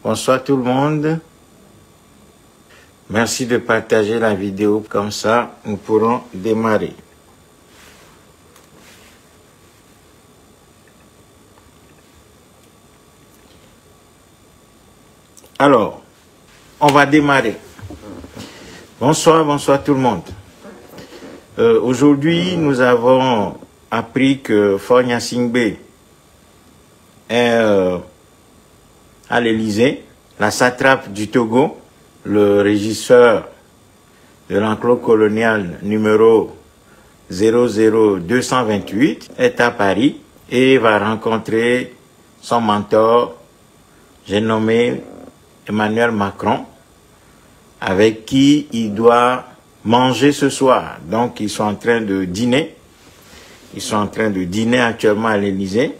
Bonsoir tout le monde. Merci de partager la vidéo, comme ça nous pourrons démarrer. Alors, on va démarrer. Bonsoir tout le monde. Aujourd'hui, nous avons appris que Faure Gnassingbé est à l'Élysée. La satrape du Togo, le régisseur de l'enclos colonial numéro 00228, est à Paris et va rencontrer son mentor, j'ai nommé Emmanuel Macron, avec qui il doit manger ce soir. Donc ils sont en train de dîner. Ils sont en train de dîner actuellement à l'Élysée.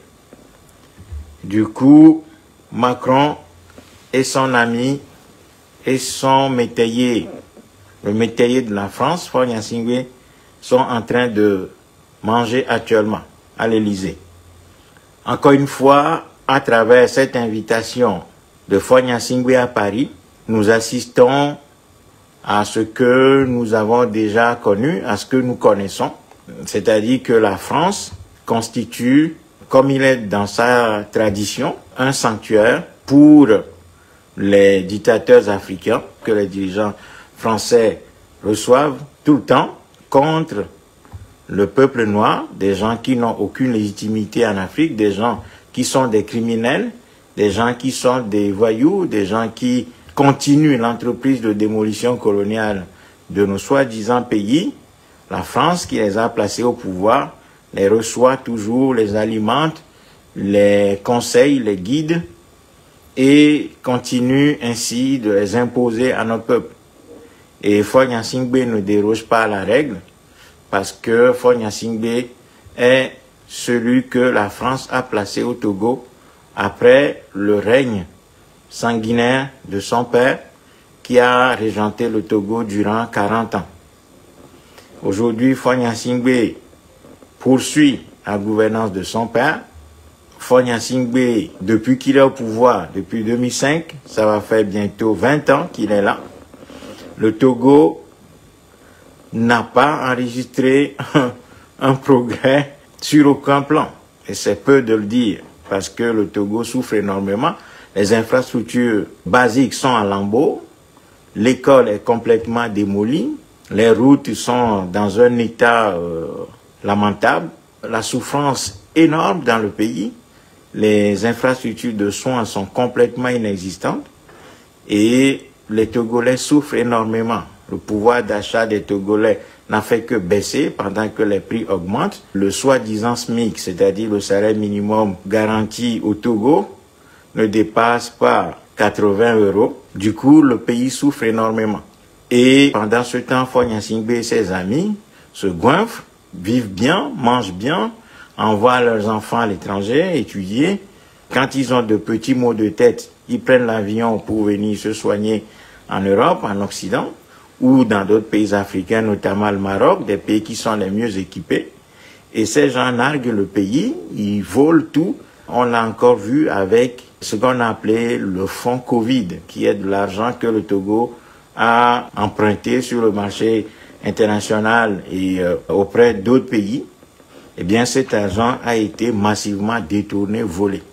Du coup, Macron et son ami et son métayer, le métayer de la France, Faure Gnassingbé, sont en train de manger actuellement à l'Élysée. Encore une fois, à travers cette invitation de Faure Gnassingbé à Paris, nous assistons à ce que nous avons déjà connu, à ce que nous connaissons, c'est-à-dire que la France constitue, comme il est dans sa tradition, un sanctuaire pour les dictateurs africains que les dirigeants français reçoivent tout le temps contre le peuple noir, des gens qui n'ont aucune légitimité en Afrique, des gens qui sont des criminels, des gens qui sont des voyous, des gens qui continuent l'entreprise de démolition coloniale de nos soi-disant pays. La France, qui les a placés au pouvoir, les reçoit toujours, les alimente, les conseille, les guide et continue ainsi de les imposer à notre peuple. Et Faure Gnassingbé ne déroge pas à la règle parce que Faure Gnassingbé est celui que la France a placé au Togo après le règne sanguinaire de son père qui a régenté le Togo durant 40 ans. Aujourd'hui, Faure Gnassingbé poursuit la gouvernance de son père. Faure Gnassingbé, depuis qu'il est au pouvoir, depuis 2005, ça va faire bientôt 20 ans qu'il est là. Le Togo n'a pas enregistré un progrès sur aucun plan. Et c'est peu de le dire, parce que le Togo souffre énormément. Les infrastructures basiques sont en lambeaux, l'école est complètement démolie, les routes sont dans un état lamentable, la souffrance énorme dans le pays, les infrastructures de soins sont complètement inexistantes et les Togolais souffrent énormément. Le pouvoir d'achat des Togolais n'a fait que baisser pendant que les prix augmentent. Le soi-disant SMIC, c'est-à-dire le salaire minimum garanti au Togo, ne dépasse pas 80 €. Du coup, le pays souffre énormément. Et pendant ce temps, Faure Gnassingbé et ses amis se goinfrent, vivent bien, mangent bien, envoient leurs enfants à l'étranger étudier. Quand ils ont de petits maux de tête, ils prennent l'avion pour venir se soigner en Europe, en Occident, ou dans d'autres pays africains, notamment le Maroc, des pays qui sont les mieux équipés. Et ces gens narguent le pays, ils volent tout. On l'a encore vu avec ce qu'on a appelé le fonds Covid, qui est de l'argent que le Togo a emprunté sur le marché international et auprès d'autres pays. Eh bien, cet argent a été massivement détourné, volé.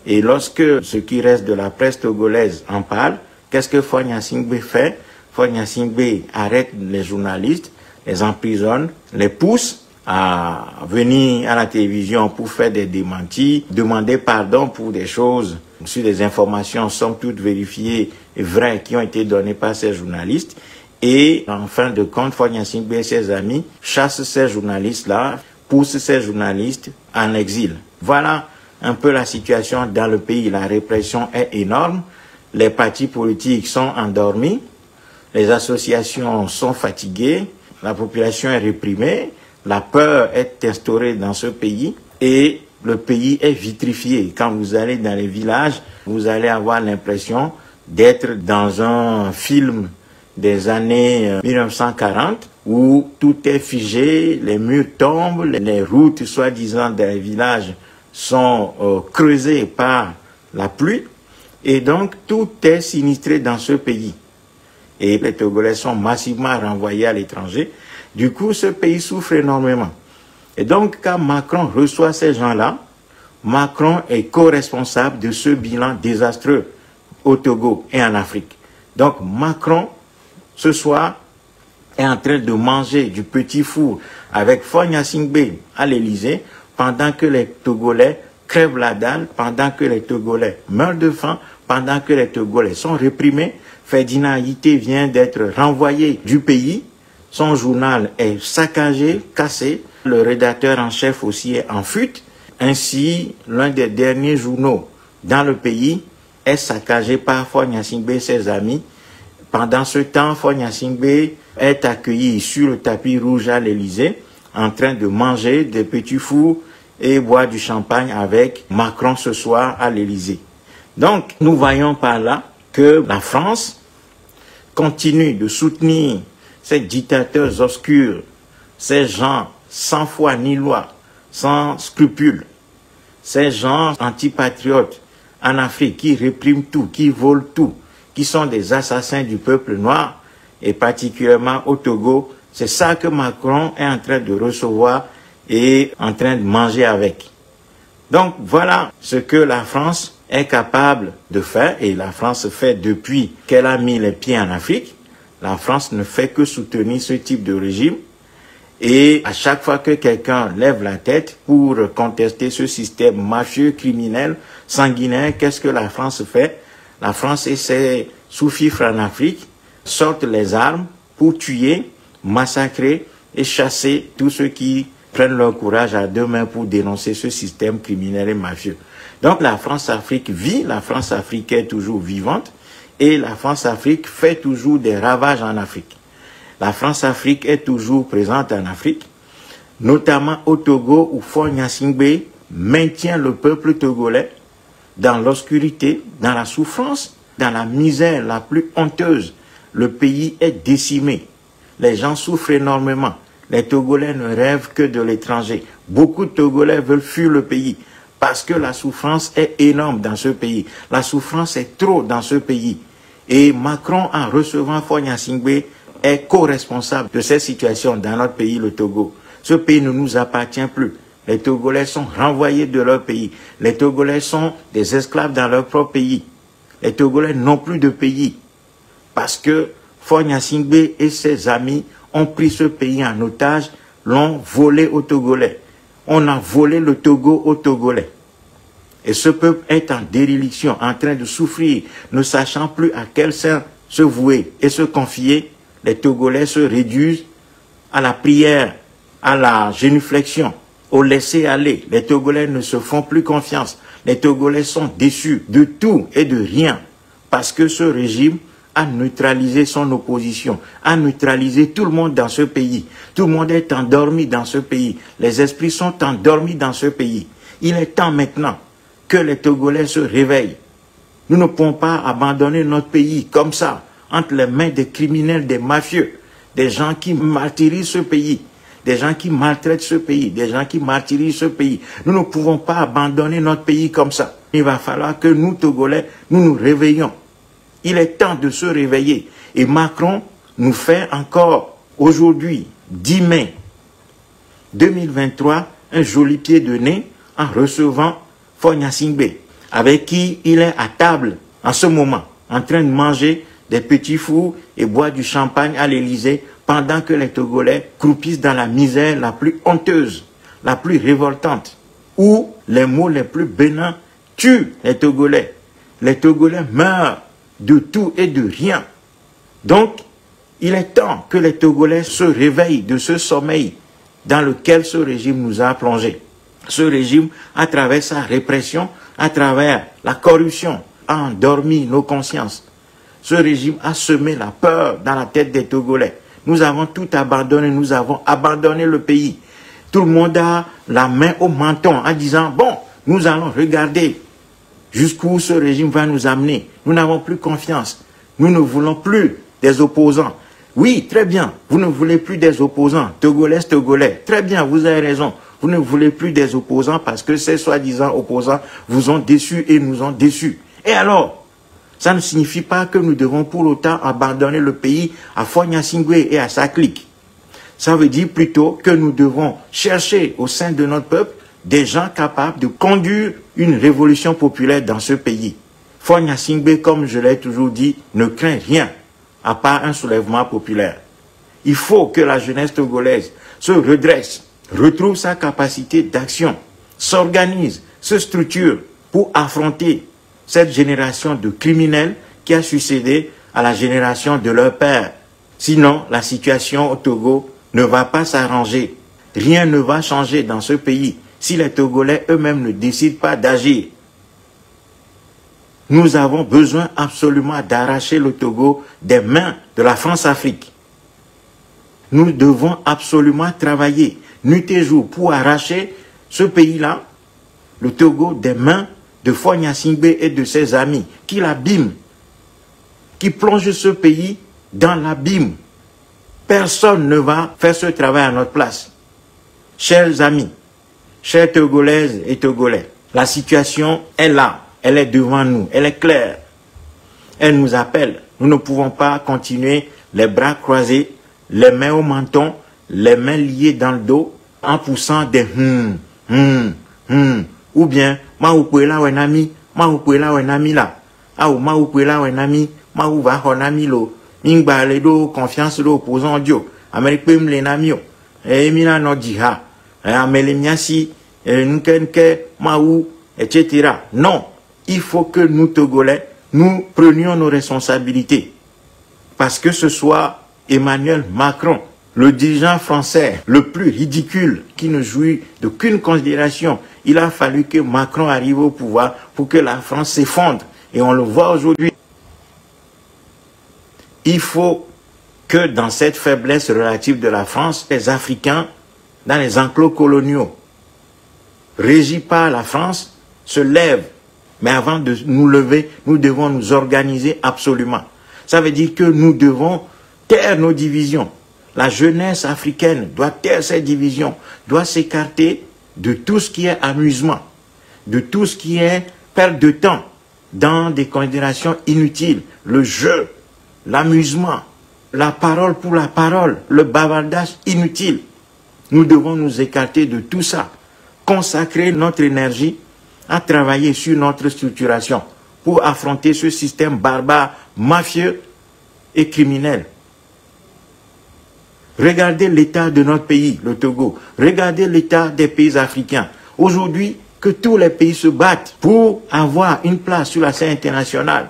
Et lorsque ce qui reste de la presse togolaise en parle, qu'est-ce que Faure Gnassingbé fait? Faure Gnassingbé arrête les journalistes, les emprisonne, les pousse à venir à la télévision pour faire des démentis, demander pardon pour des choses sur des informations somme toute vérifiées et vraies qui ont été données par ces journalistes. Et en fin de compte, Faure Gnassingbé et ses amis chassent ces journalistes-là, poussent ces journalistes en exil. Voilà un peu la situation dans le pays. La répression est énorme, les partis politiques sont endormis, les associations sont fatiguées, la population est réprimée, la peur est instaurée dans ce pays et le pays est vitrifié. Quand vous allez dans les villages, vous allez avoir l'impression d'être dans un film des années 1940 où tout est figé, les murs tombent, les routes soi-disant des villages sont creusées par la pluie Et donc, tout est sinistré dans ce pays. Et les Togolais sont massivement renvoyés à l'étranger. Du coup, ce pays souffre énormément. Et donc, quand Macron reçoit ces gens-là, Macron est co-responsable de ce bilan désastreux au Togo et en Afrique. Donc, Macron, ce soir, est en train de manger du petit four avec Faure Gnassingbé à l'Élysée, pendant que les Togolais crèvent la dalle, pendant que les Togolais meurent de faim, pendant que les Togolais sont réprimés. Ferdinand Haïté vient d'être renvoyé du pays. Son journal est saccagé, cassé. Le rédacteur en chef aussi est en fuite. Ainsi, l'un des derniers journaux dans le pays est saccagé par Faure Gnassingbé et ses amis. Pendant ce temps, Faure Gnassingbé est accueilli sur le tapis rouge à l'Élysée, en train de manger des petits fours et boire du champagne avec Macron ce soir à l'Élysée. Donc, nous voyons par là que la France continue de soutenir ces dictateurs obscurs, ces gens sans foi ni loi, sans scrupules, ces gens antipatriotes en Afrique qui répriment tout, qui volent tout, qui sont des assassins du peuple noir, et particulièrement au Togo. C'est ça que Macron est en train de recevoir et en train de manger avec. Donc voilà ce que la France est capable de faire, et la France fait depuis qu'elle a mis les pieds en Afrique. La France ne fait que soutenir ce type de régime. Et à chaque fois que quelqu'un lève la tête pour contester ce système mafieux, criminel, sanguinaire, qu'est-ce que la France fait? La France et ses sous-fifres en Afrique sortent les armes pour tuer, massacrer et chasser tous ceux qui prennent leur courage à deux mains pour dénoncer ce système criminel et mafieux. Donc la France-Afrique vit, la France-Afrique est toujours vivante, et la France-Afrique fait toujours des ravages en Afrique. La France-Afrique est toujours présente en Afrique, notamment au Togo où Faure Gnassingbé maintient le peuple togolais dans l'obscurité, dans la souffrance, dans la misère la plus honteuse. Le pays est décimé. Les gens souffrent énormément. Les Togolais ne rêvent que de l'étranger. Beaucoup de Togolais veulent fuir le pays parce que la souffrance est énorme dans ce pays. La souffrance est trop dans ce pays. Et Macron, en recevant Faure Gnassingbé, est co-responsable de cette situation dans notre pays, le Togo. Ce pays ne nous appartient plus. Les Togolais sont renvoyés de leur pays. Les Togolais sont des esclaves dans leur propre pays. Les Togolais n'ont plus de pays parce que Faure Gnassingbé et ses amis ont pris ce pays en otage, l'ont volé aux Togolais. On a volé le Togo aux Togolais. Et ce peuple est en déréliction, en train de souffrir, ne sachant plus à quel sein se vouer et se confier. Les Togolais se réduisent à la prière, à la génuflexion, au laisser-aller. Les Togolais ne se font plus confiance. Les Togolais sont déçus de tout et de rien parce que ce régime a neutralisé son opposition, a neutralisé tout le monde dans ce pays. Tout le monde est endormi dans ce pays. Les esprits sont endormis dans ce pays. Il est temps maintenant que les Togolais se réveillent. Nous ne pouvons pas abandonner notre pays comme ça, entre les mains des criminels, des mafieux, des gens qui martyrisent ce pays, des gens qui maltraitent ce pays, des gens qui martyrisent ce pays. Nous ne pouvons pas abandonner notre pays comme ça. Il va falloir que nous, Togolais, nous nous réveillons. Il est temps de se réveiller. Et Macron nous fait encore, aujourd'hui, 10 mai 2023, un joli pied de nez en recevant Faure Gnassingbé, avec qui il est à table en ce moment, en train de manger des petits fours et boire du champagne à l'Élysée, pendant que les Togolais croupissent dans la misère la plus honteuse, la plus révoltante, où les mots les plus bénins tuent les Togolais. Les Togolais meurent de tout et de rien. Donc, il est temps que les Togolais se réveillent de ce sommeil dans lequel ce régime nous a plongés. Ce régime, à travers sa répression, à travers la corruption, a endormi nos consciences. Ce régime a semé la peur dans la tête des Togolais. Nous avons tout abandonné, nous avons abandonné le pays. Tout le monde a la main au menton en disant, bon, nous allons regarder jusqu'où ce régime va nous amener. Nous n'avons plus confiance. Nous ne voulons plus des opposants. Oui, très bien, vous ne voulez plus des opposants, Togolais. Très bien, vous avez raison. Vous ne voulez plus des opposants parce que ces soi-disant opposants vous ont déçus et nous ont déçus. Et alors, Ça ne signifie pas que nous devons pour autant abandonner le pays à Fogna Singwe et à sa clique. Ça veut dire plutôt que nous devons chercher au sein de notre peuple des gens capables de conduire une révolution populaire dans ce pays. Fogna Singwe, comme je l'ai toujours dit, ne craint rien à part un soulèvement populaire. Il faut que la jeunesse togolaise se redresse, retrouve sa capacité d'action, s'organise, se structure pour affronter cette génération de criminels qui a succédé à la génération de leur père. Sinon, la situation au Togo ne va pas s'arranger. Rien ne va changer dans ce pays si les Togolais eux-mêmes ne décident pas d'agir. Nous avons besoin absolument d'arracher le Togo des mains de la France-Afrique. Nous devons absolument travailler nuit et jour pour arracher ce pays-là, le Togo, des mains de Fogna Singwe et de ses amis qui l'abîment, qui plongent ce pays dans l'abîme. Personne ne va faire ce travail à notre place. Chers amis, chers Togolaises et Togolais, la situation est là, elle est devant nous, elle est claire. Elle nous appelle. Nous ne pouvons pas continuer les bras croisés, les mains au menton, les mains liées dans le dos, en poussant des ou bien ma oupuela ou un ami, ma oupuela ou un ami là, ah ou ma oupuela ou un ami, ma ou va un ami lo, mingba le do confiance lo opposant Dieu, Amérique les nami yo, et mina no diha, amele miasi, nkenke ma ou, etc. Non, il faut que nous Togolais, nous prenions nos responsabilités, parce que ce soit Emmanuel Macron, le dirigeant français le plus ridicule, qui ne jouit d'aucune considération. Il a fallu que Macron arrive au pouvoir pour que la France s'effondre. Et on le voit aujourd'hui. Il faut que dans cette faiblesse relative de la France, les Africains, dans les enclos coloniaux, régis par la France, se lèvent. Mais avant de nous lever, nous devons nous organiser absolument. Ça veut dire que nous devons taire nos divisions. La jeunesse africaine doit taire ses divisions, doit s'écarter de tout ce qui est amusement, de tout ce qui est perte de temps dans des considérations inutiles, le jeu, l'amusement, la parole pour la parole, le bavardage inutile. Nous devons nous écarter de tout ça, consacrer notre énergie à travailler sur notre structuration pour affronter ce système barbare, mafieux et criminel. Regardez l'état de notre pays, le Togo. Regardez l'état des pays africains. Aujourd'hui, que tous les pays se battent pour avoir une place sur la scène internationale.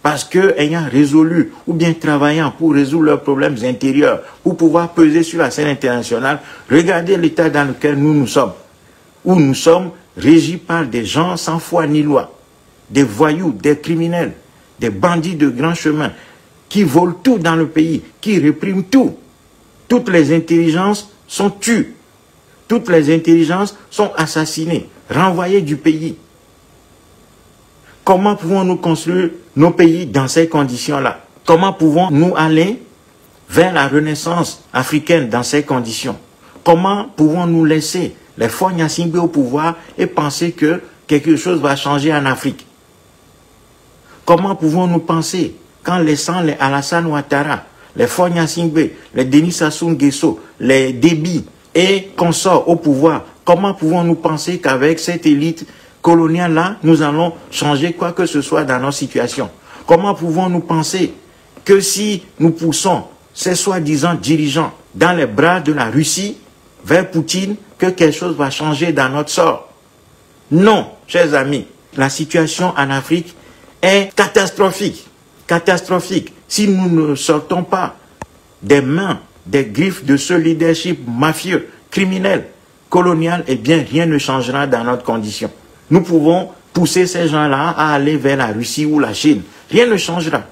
Parce qu'ayant résolu ou bien travaillant pour résoudre leurs problèmes intérieurs, pour pouvoir peser sur la scène internationale, regardez l'état dans lequel nous sommes. Où nous sommes régis par des gens sans foi ni loi. Des voyous, des criminels, des bandits de grand chemin, qui volent tout dans le pays, qui répriment tout. Toutes les intelligences sont tues. Toutes les intelligences sont assassinées, renvoyées du pays. Comment pouvons-nous construire nos pays dans ces conditions-là? Comment pouvons-nous aller vers la renaissance africaine dans ces conditions? Comment pouvons-nous laisser les Fogna Singwe au pouvoir et penser que quelque chose va changer en Afrique? Comment pouvons-nous penser qu'en laissant les Alassane Ouattara, les Fogna Singwe, les Denis Sassou Nguesso, les Déby et consorts au pouvoir, comment pouvons-nous penser qu'avec cette élite coloniale-là, nous allons changer quoi que ce soit dans nos situations? Comment pouvons-nous penser que si nous poussons ces soi-disant dirigeants dans les bras de la Russie vers Poutine, que quelque chose va changer dans notre sort? Non, chers amis, la situation en Afrique est catastrophique. Catastrophique. Si nous ne sortons pas des mains, des griffes de ce leadership mafieux, criminel, colonial, eh bien rien ne changera dans notre condition. Nous pouvons pousser ces gens-là à aller vers la Russie ou la Chine. Rien ne changera.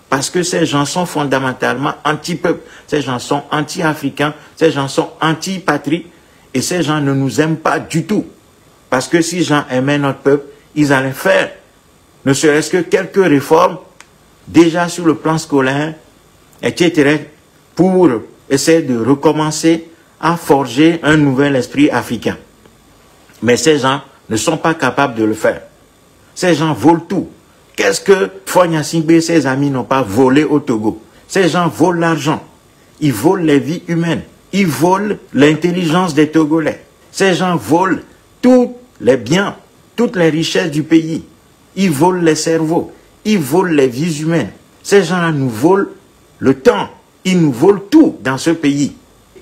Parce que ces gens sont fondamentalement anti-peuple. Ces gens sont anti-africains. Ces gens sont anti-patrie. Et ces gens ne nous aiment pas du tout. Parce que si les gens aimaient notre peuple, ils allaient faire ne serait-ce que quelques réformes déjà sur le plan scolaire, etc., pour essayer de recommencer à forger un nouvel esprit africain. Mais ces gens ne sont pas capables de le faire. Ces gens volent tout. Qu'est-ce que Faure Gnassingbé et ses amis n'ont pas volé au Togo? Ces gens volent l'argent, ils volent les vies humaines, ils volent l'intelligence des Togolais. Ces gens volent tous les biens, toutes les richesses du pays. Ils volent les cerveaux, ils volent les vies humaines. Ces gens-là nous volent le temps, ils nous volent tout dans ce pays.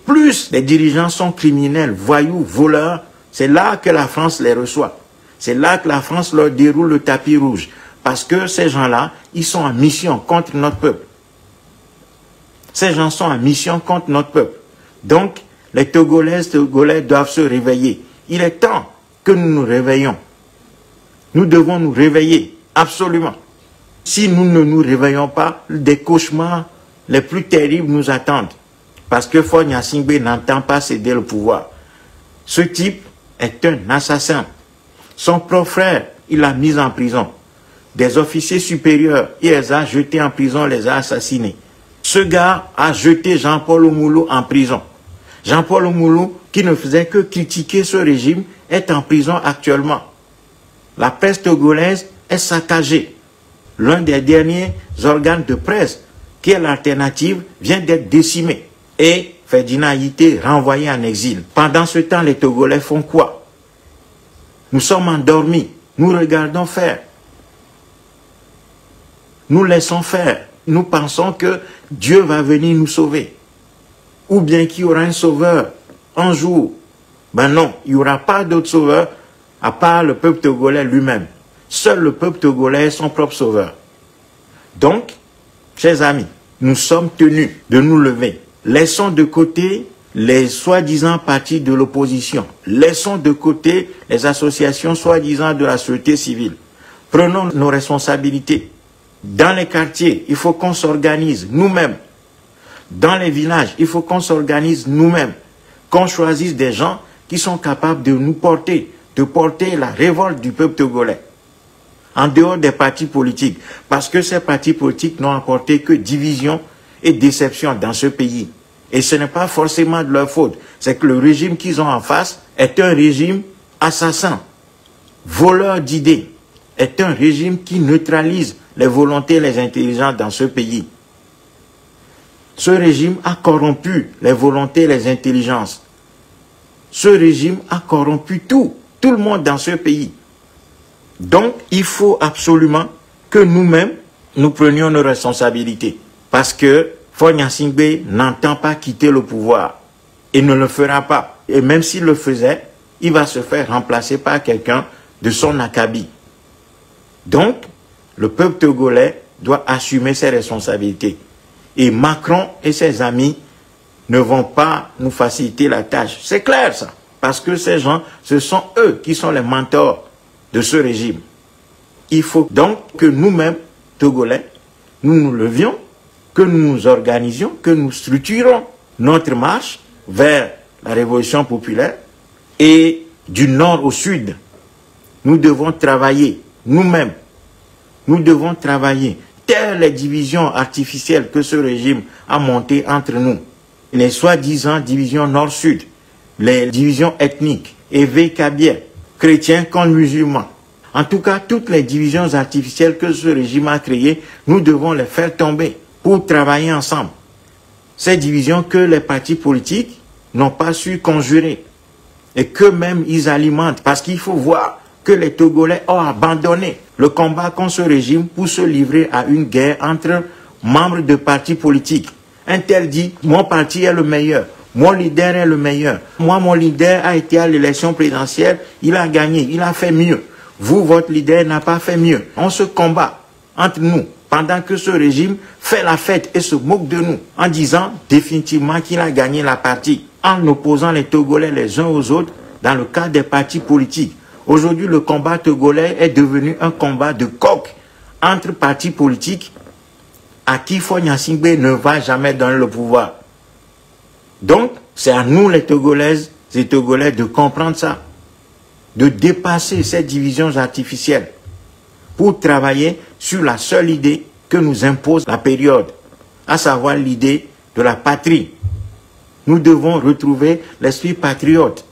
Plus les dirigeants sont criminels, voyous, voleurs, c'est là que la France les reçoit. C'est là que la France leur déroule le tapis rouge. Parce que ces gens-là, ils sont en mission contre notre peuple. Ces gens sont en mission contre notre peuple. Donc, les Togolais doivent se réveiller. Il est temps que nous nous réveillons. Nous devons nous réveiller, absolument. Si nous ne nous réveillons pas, des cauchemars les plus terribles nous attendent. Parce que Faure Gnassingbé n'entend pas céder le pouvoir. Ce type est un assassin. Son propre frère, il l'a mis en prison. Des officiers supérieurs, il les a jetés en prison, les a assassinés. Ce gars a jeté Jean-Paul Oumoulou en prison. Jean-Paul Oumoulou, qui ne faisait que critiquer ce régime, est en prison actuellement. La presse togolaise est saccagée. L'un des derniers organes de presse, qui est l'alternative, vient d'être décimé. Et Ferdinand Hité renvoyé en exil. Pendant ce temps, les Togolais font quoi? Nous sommes endormis. Nous regardons faire. Nous laissons faire. Nous pensons que Dieu va venir nous sauver. Ou bien qu'il y aura un sauveur un jour. Ben non, il n'y aura pas d'autre sauveur à part le peuple togolais lui-même. Seul le peuple togolais est son propre sauveur. Donc, chers amis, nous sommes tenus de nous lever. Laissons de côté les soi-disant partis de l'opposition. Laissons de côté les associations soi-disant de la société civile. Prenons nos responsabilités. Dans les quartiers, il faut qu'on s'organise nous-mêmes. Dans les villages, il faut qu'on s'organise nous-mêmes. Qu'on choisisse des gens qui sont capables de nous porter, de porter la révolte du peuple togolais. En dehors des partis politiques. Parce que ces partis politiques n'ont apporté que division et déception dans ce pays. Et ce n'est pas forcément de leur faute. C'est que le régime qu'ils ont en face est un régime assassin, voleur d'idées, est un régime qui neutralise les volontés et les intelligences dans ce pays. Ce régime a corrompu les volontés et les intelligences. Ce régime a corrompu tout le monde dans ce pays. Donc, il faut absolument que nous-mêmes, nous prenions nos responsabilités. Parce que Faure Gnassingbé n'entend pas quitter le pouvoir. Il ne le fera pas. Et même s'il le faisait, il va se faire remplacer par quelqu'un de son acabit. Donc, le peuple togolais doit assumer ses responsabilités. Et Macron et ses amis ne vont pas nous faciliter la tâche. C'est clair ça. Parce que ces gens, ce sont eux qui sont les mentors de ce régime. Il faut donc que nous-mêmes, Togolais, nous nous levions, que nous nous organisions, que nous structurons notre marche vers la révolution populaire et du nord au sud. Nous devons travailler nous-mêmes. Nous devons travailler. Telles les divisions artificielles que ce régime a montées entre nous. Les soi-disant divisions nord-sud, les divisions ethniques, évêques kabiens, chrétiens contre musulmans. En tout cas, toutes les divisions artificielles que ce régime a créées, nous devons les faire tomber pour travailler ensemble. Ces divisions que les partis politiques n'ont pas su conjurer et qu'eux-mêmes ils alimentent. Parce qu'il faut voir que les Togolais ont abandonné le combat contre ce régime pour se livrer à une guerre entre membres de partis politiques. Un tel dit, mon parti est le meilleur, mon leader est le meilleur. Moi, mon leader a été à l'élection présidentielle, il a gagné, il a fait mieux. Vous, votre leader n'a pas fait mieux. On se combat entre nous pendant que ce régime fait la fête et se moque de nous en disant définitivement qu'il a gagné la partie en opposant les Togolais les uns aux autres dans le cadre des partis politiques. Aujourd'hui, le combat togolais est devenu un combat de coq entre partis politiques à qui Faure Gnassingbé ne va jamais donner le pouvoir. Donc, c'est à nous les Togolaises et Togolais de comprendre ça, de dépasser ces divisions artificielles pour travailler sur la seule idée que nous impose la période, à savoir l'idée de la patrie. Nous devons retrouver l'esprit patriote.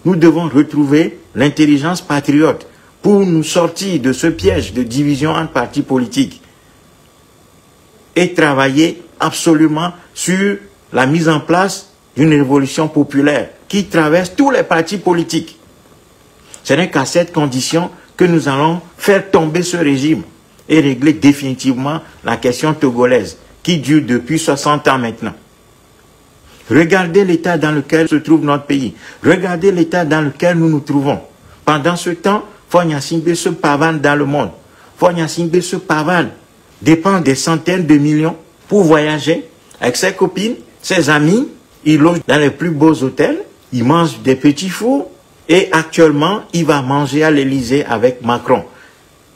Nous devons retrouver l'intelligence patriote pour nous sortir de ce piège de division entre partis politiques et travailler absolument sur la mise en place d'une révolution populaire qui traverse tous les partis politiques. Ce n'est qu'à cette condition que nous allons faire tomber ce régime et régler définitivement la question togolaise qui dure depuis 60 ans maintenant. Regardez l'état dans lequel se trouve notre pays. Regardez l'état dans lequel nous nous trouvons. Pendant ce temps, Faure Gnassingbé se pavane dans le monde. Faure Gnassingbé se pavane, dépense des centaines de millions pour voyager avec ses copines, ses amis. Il loge dans les plus beaux hôtels, il mange des petits fours et actuellement, il va manger à l'Élysée avec Macron.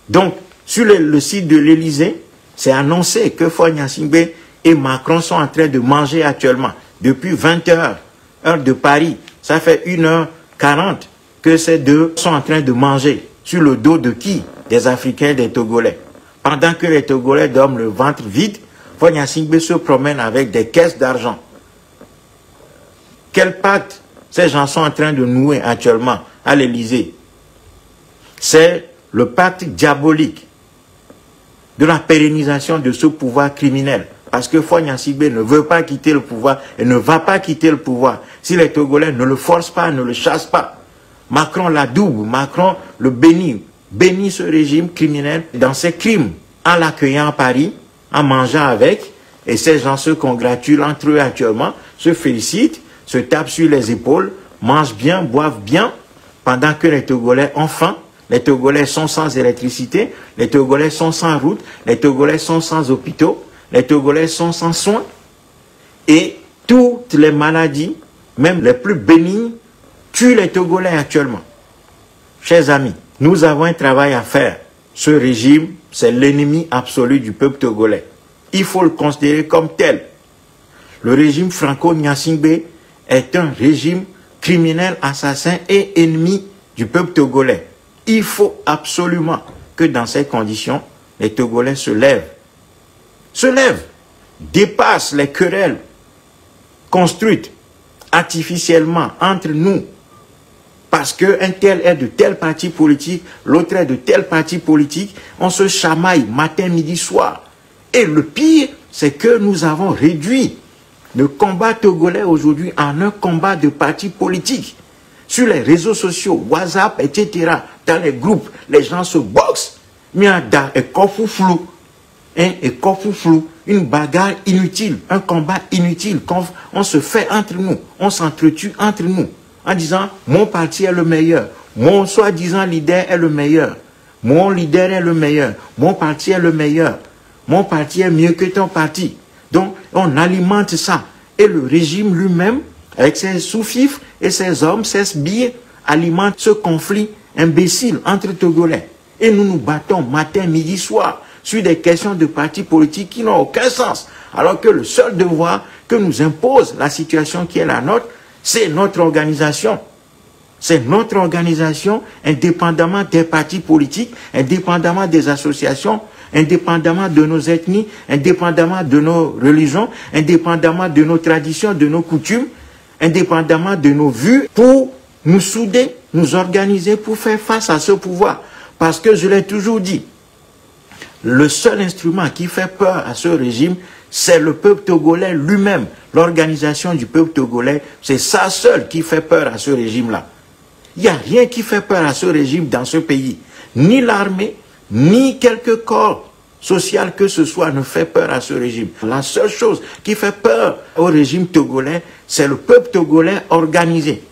Donc, sur le site de l'Élysée, c'est annoncé que Faure Gnassingbé et Macron sont en train de manger actuellement. Depuis 20 heures, heure de Paris, ça fait 1h40 que ces deux sont en train de manger. Sur le dos de qui? Des Africains et des Togolais. Pendant que les Togolais dorment le ventre vide, Faure Gnassingbé se promène avec des caisses d'argent. Quel pacte ces gens sont en train de nouer actuellement à l'Élysée? C'est le pacte diabolique de la pérennisation de ce pouvoir criminel. Parce que Faure Gnassingbé ne veut pas quitter le pouvoir et ne va pas quitter le pouvoir si les Togolais ne le forcent pas, ne le chassent pas. Macron l'adoube, Macron le bénit ce régime criminel dans ses crimes en l'accueillant à Paris, en mangeant avec, et ces gens se congratulent entre eux actuellement, se félicitent, se tapent sur les épaules, mangent bien, boivent bien, pendant que les Togolais ont faim. Les Togolais sont sans électricité, les Togolais sont sans route, les Togolais sont sans hôpitaux, les Togolais sont sans soins. Et toutes les maladies, même les plus bénignes, tuent les Togolais actuellement. Chers amis, nous avons un travail à faire. Ce régime, c'est l'ennemi absolu du peuple togolais. Il faut le considérer comme tel. Le régime Franco-Gnassingbé est un régime criminel, assassin et ennemi du peuple togolais. Il faut absolument que dans ces conditions, les Togolais se lèvent, dépassent les querelles construites artificiellement entre nous, parce qu'un tel est de tel parti politique, l'autre est de tel parti politique, on se chamaille matin, midi, soir. Et le pire, c'est que nous avons réduit le combat togolais aujourd'hui en un combat de partis politiques. Sur les réseaux sociaux, WhatsApp, etc., dans les groupes, les gens se boxent. Miada et Kofouflou. Et Kofouflou, une bagarre inutile, un combat inutile. On se fait entre nous, on s'entretue entre nous, en disant, mon parti est le meilleur, mon soi-disant leader est le meilleur, mon leader est le meilleur, mon parti est le meilleur, mon parti est mieux que ton parti. Donc, on alimente ça. Et le régime lui-même, avec ses sous-fifres et ses hommes, ses sbires, alimente ce conflit imbécile entre Togolais. Et nous nous battons matin, midi, soir sur des questions de partis politiques qui n'ont aucun sens. Alors que le seul devoir que nous impose la situation qui est la nôtre, c'est notre organisation. C'est notre organisation, indépendamment des partis politiques, indépendamment des associations, indépendamment de nos ethnies, indépendamment de nos religions, indépendamment de nos traditions, de nos coutumes, indépendamment de nos vues, pour nous souder, nous organiser pour faire face à ce pouvoir. Parce que je l'ai toujours dit, le seul instrument qui fait peur à ce régime, c'est le peuple togolais lui-même. L'organisation du peuple togolais, c'est ça seul qui fait peur à ce régime-là. Il n'y a rien qui fait peur à ce régime dans ce pays. Ni l'armée, ni quelque corps social que ce soit ne fait peur à ce régime. La seule chose qui fait peur au régime togolais, c'est le peuple togolais organisé.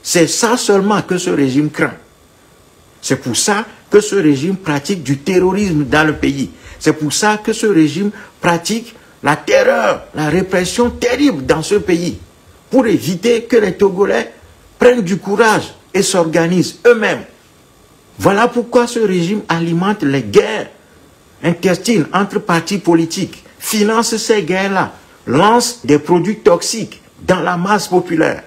C'est ça seulement que ce régime craint. C'est pour ça que ce régime pratique du terrorisme dans le pays. C'est pour ça que ce régime pratique la terreur, la répression terrible dans ce pays. Pour éviter que les Togolais prennent du courage et s'organisent eux-mêmes. Voilà pourquoi ce régime alimente les guerres intestines entre partis politiques, finance ces guerres-là, lance des produits toxiques dans la masse populaire,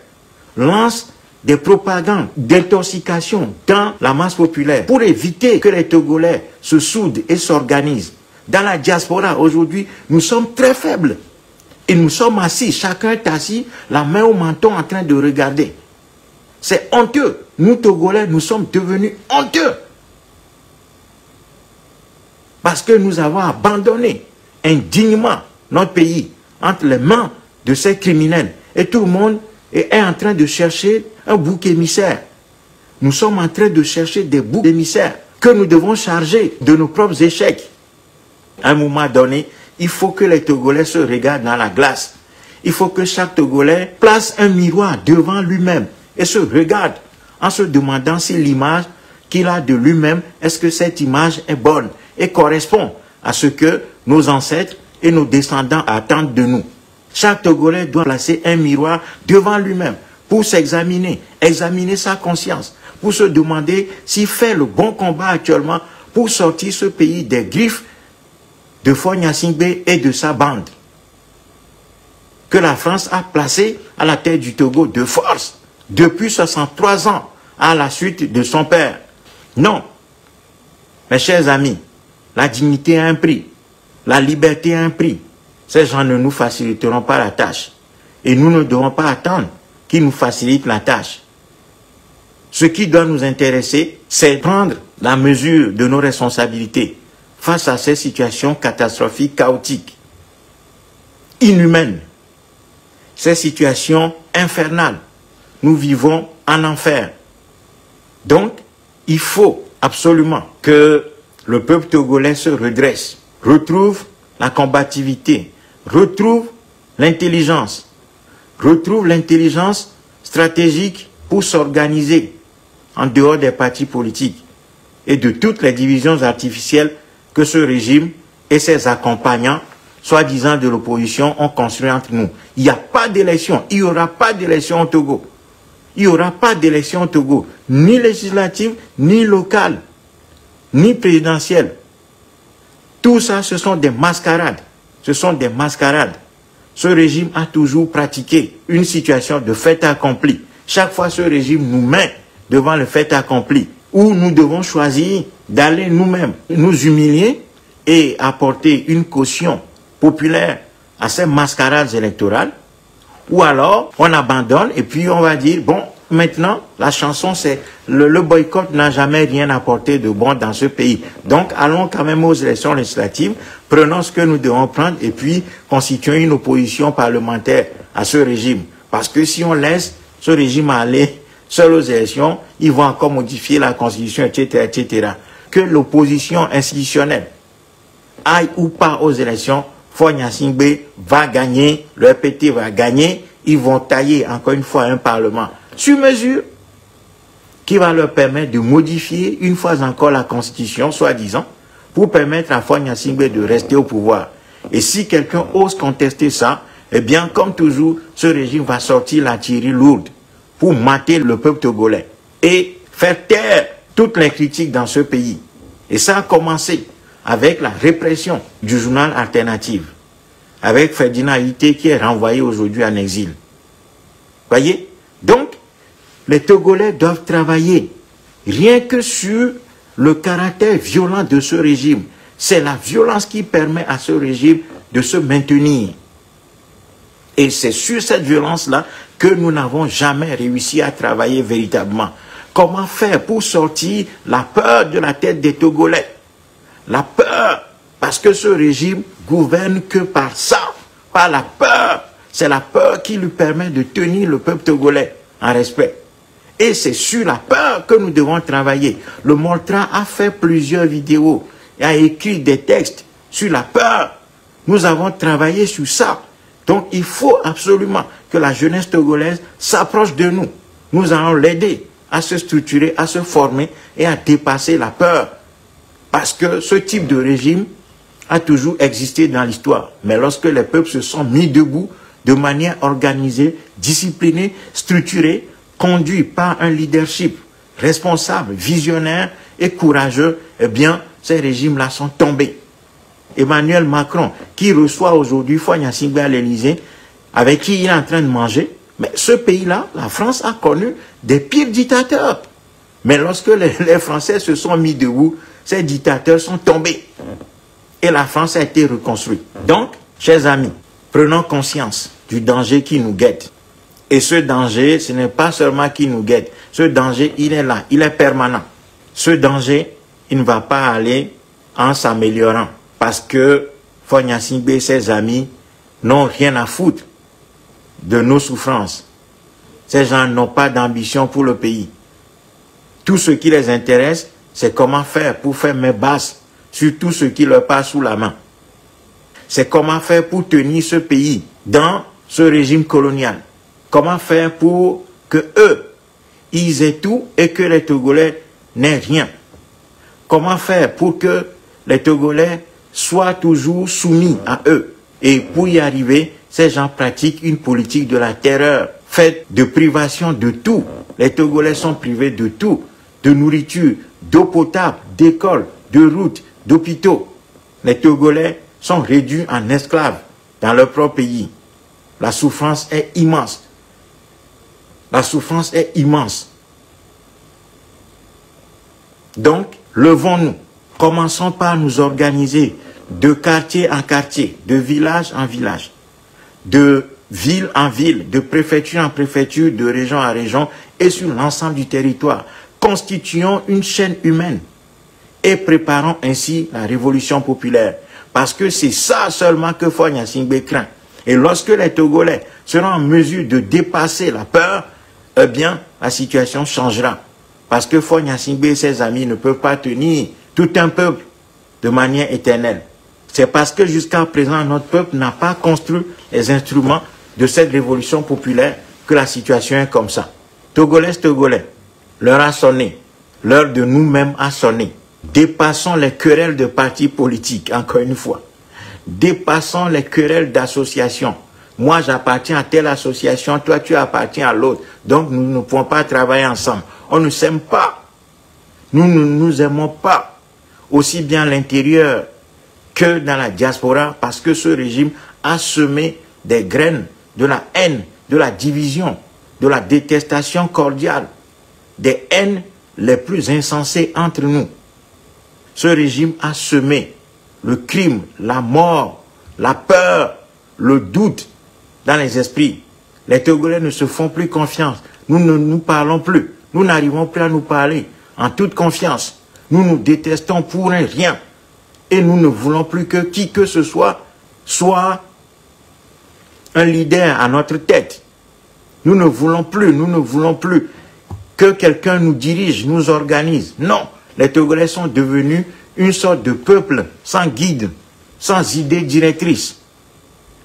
lance des propagandes d'intoxication dans la masse populaire pour éviter que les Togolais se soudent et s'organisent. Dans la diaspora, aujourd'hui, nous sommes très faibles. Et nous sommes assis, chacun est assis, la main au menton en train de regarder. C'est honteux. Nous, Togolais, nous sommes devenus honteux. Parce que nous avons abandonné indignement notre pays entre les mains de ces criminels. Et tout le monde est en train de chercher un bouc émissaire. Nous sommes en train de chercher des boucs émissaires que nous devons charger de nos propres échecs. À un moment donné, il faut que les Togolais se regardent dans la glace. Il faut que chaque Togolais place un miroir devant lui-même et se regarde en se demandant si l'image qu'il a de lui-même, est-ce que cette image est bonne et correspond à ce que nos ancêtres et nos descendants attendent de nous. Chaque Togolais doit placer un miroir devant lui-même pour s'examiner, examiner sa conscience, pour se demander s'il fait le bon combat actuellement pour sortir ce pays des griffes de Faure Gnassingbé et de sa bande, que la France a placé à la tête du Togo de force depuis 63 ans à la suite de son père. Non, mes chers amis, la dignité a un prix, la liberté a un prix. Ces gens ne nous faciliteront pas la tâche et nous ne devons pas attendre qu'ils nous facilitent la tâche. Ce qui doit nous intéresser, c'est prendre la mesure de nos responsabilités face à ces situations catastrophiques, chaotiques, inhumaines, ces situations infernales. Nous vivons en enfer. Donc, il faut absolument que le peuple togolais se redresse, retrouve la combativité, retrouve l'intelligence stratégique pour s'organiser en dehors des partis politiques et de toutes les divisions artificielles que ce régime et ses accompagnants, soi-disant de l'opposition, ont construit entre nous. Il n'y a pas d'élection, il n'y aura pas d'élection au Togo. Il n'y aura pas d'élection au Togo, ni législative, ni locale, ni présidentielle. Tout ça, ce sont des mascarades. Ce sont des mascarades. Ce régime a toujours pratiqué une situation de fait accompli. Chaque fois, ce régime nous met devant le fait accompli, où nous devons choisir d'aller nous-mêmes nous humilier et apporter une caution populaire à ces mascarades électorales, ou alors on abandonne et puis on va dire, bon, maintenant, la chanson c'est le boycott n'a jamais rien apporté de bon dans ce pays. Donc, allons quand même aux élections législatives, prenons ce que nous devons prendre et puis constituons une opposition parlementaire à ce régime. Parce que si on laisse ce régime aller seul aux élections, ils vont encore modifier la constitution, etc., etc. Que l'opposition institutionnelle aille ou pas aux élections, Faure Gnassingbé va gagner, le RPT va gagner, ils vont tailler encore une fois un parlement sur mesure qui va leur permettre de modifier une fois encore la constitution, soi-disant, pour permettre à Faure Gnassingbé de rester au pouvoir. Et si quelqu'un ose contester ça, eh bien, comme toujours, ce régime va sortir l'artillerie lourde pour mater le peuple togolais et faire taire toutes les critiques dans ce pays. Et ça a commencé avec la répression du journal Alternative, avec Ferdinand Huité qui est renvoyé aujourd'hui en exil. Voyez? Donc, les Togolais doivent travailler rien que sur le caractère violent de ce régime. C'est la violence qui permet à ce régime de se maintenir. Et c'est sur cette violence-là que nous n'avons jamais réussi à travailler véritablement. Comment faire pour sortir la peur de la tête des Togolais? La peur, parce que ce régime gouverne que par ça, par la peur. C'est la peur qui lui permet de tenir le peuple togolais en respect. Et c'est sur la peur que nous devons travailler. Le Moltra a fait plusieurs vidéos et a écrit des textes sur la peur. Nous avons travaillé sur ça. Donc il faut absolument que la jeunesse togolaise s'approche de nous. Nous allons l'aider à se structurer, à se former et à dépasser la peur. Parce que ce type de régime a toujours existé dans l'histoire. Mais lorsque les peuples se sont mis debout de manière organisée, disciplinée, structurée, conduit par un leadership responsable, visionnaire et courageux, eh bien, ces régimes-là sont tombés. Emmanuel Macron, qui reçoit aujourd'hui Faure Gnassingbé à l'Élysée, avec qui il est en train de manger, mais ce pays-là, la France a connu des pires dictateurs. Mais lorsque les Français se sont mis debout, ces dictateurs sont tombés. Et la France a été reconstruite. Donc, chers amis, prenons conscience du danger qui nous guette. Et ce danger, ce n'est pas seulement qui nous guette. Ce danger, il est là, il est permanent. Ce danger, il ne va pas aller en s'améliorant. Parce que Faure Gnassingbé et ses amis n'ont rien à foutre de nos souffrances. Ces gens n'ont pas d'ambition pour le pays. Tout ce qui les intéresse, c'est comment faire pour faire main basse sur tout ce qui leur passe sous la main. C'est comment faire pour tenir ce pays dans ce régime colonial. Comment faire pour que eux, ils aient tout et que les Togolais n'aient rien. Comment faire pour que les Togolais soient toujours soumis à eux. Et pour y arriver, ces gens pratiquent une politique de la terreur, faite de privation de tout. Les Togolais sont privés de tout, de nourriture, d'eau potable, d'écoles, de routes, d'hôpitaux. Les Togolais sont réduits en esclaves dans leur propre pays. La souffrance est immense. La souffrance est immense. Donc, levons-nous. Commençons par nous organiser de quartier en quartier, de village en village, de ville en ville, de préfecture en préfecture, de région en région et sur l'ensemble du territoire. Constituons une chaîne humaine et préparons ainsi la révolution populaire. Parce que c'est ça seulement que Faure Gnassingbé craint. Et lorsque les Togolais seront en mesure de dépasser la peur, eh bien, la situation changera. Parce que Faure Gnassingbé et ses amis ne peuvent pas tenir tout un peuple de manière éternelle. C'est parce que jusqu'à présent, notre peuple n'a pas construit les instruments de cette révolution populaire que la situation est comme ça. Togolais, l'heure a sonné. L'heure de nous-mêmes a sonné. Dépassons les querelles de partis politiques, encore une fois. Dépassons les querelles d'associations. Moi, j'appartiens à telle association, toi, tu appartiens à l'autre. Donc, nous ne pouvons pas travailler ensemble. On ne s'aime pas. Nous ne nous aimons pas, aussi bien à l'intérieur que dans la diaspora, parce que ce régime a semé des graines de la haine, de la division, de la détestation cordiale, des haines les plus insensées entre nous. Ce régime a semé le crime, la mort, la peur, le doute dans les esprits. Les Togolais ne se font plus confiance. Nous ne nous parlons plus. Nous n'arrivons plus à nous parler en toute confiance. Nous nous détestons pour rien. Et nous ne voulons plus que qui que ce soit un leader à notre tête. Nous ne voulons plus que quelqu'un nous dirige, nous organise. Non, les Togolais sont devenus une sorte de peuple sans guide, sans idée directrice,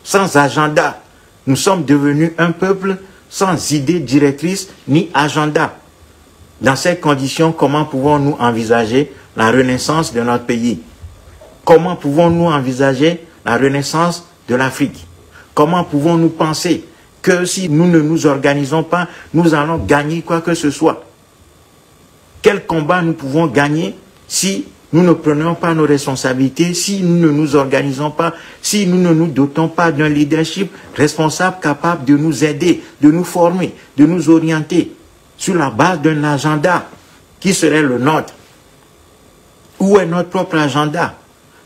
sans agenda. Nous sommes devenus un peuple sans idée directrice ni agenda. Dans ces conditions, comment pouvons-nous envisager la renaissance de notre pays? Comment pouvons-nous envisager la renaissance de l'Afrique? Comment pouvons-nous penser que si nous ne nous organisons pas, nous allons gagner quoi que ce soit? Quel combat nous pouvons gagner si nous ne prenons pas nos responsabilités, si nous ne nous organisons pas, si nous ne nous dotons pas d'un leadership responsable capable de nous aider, de nous former, de nous orienter sur la base d'un agenda qui serait le nôtre? Où est notre propre agenda?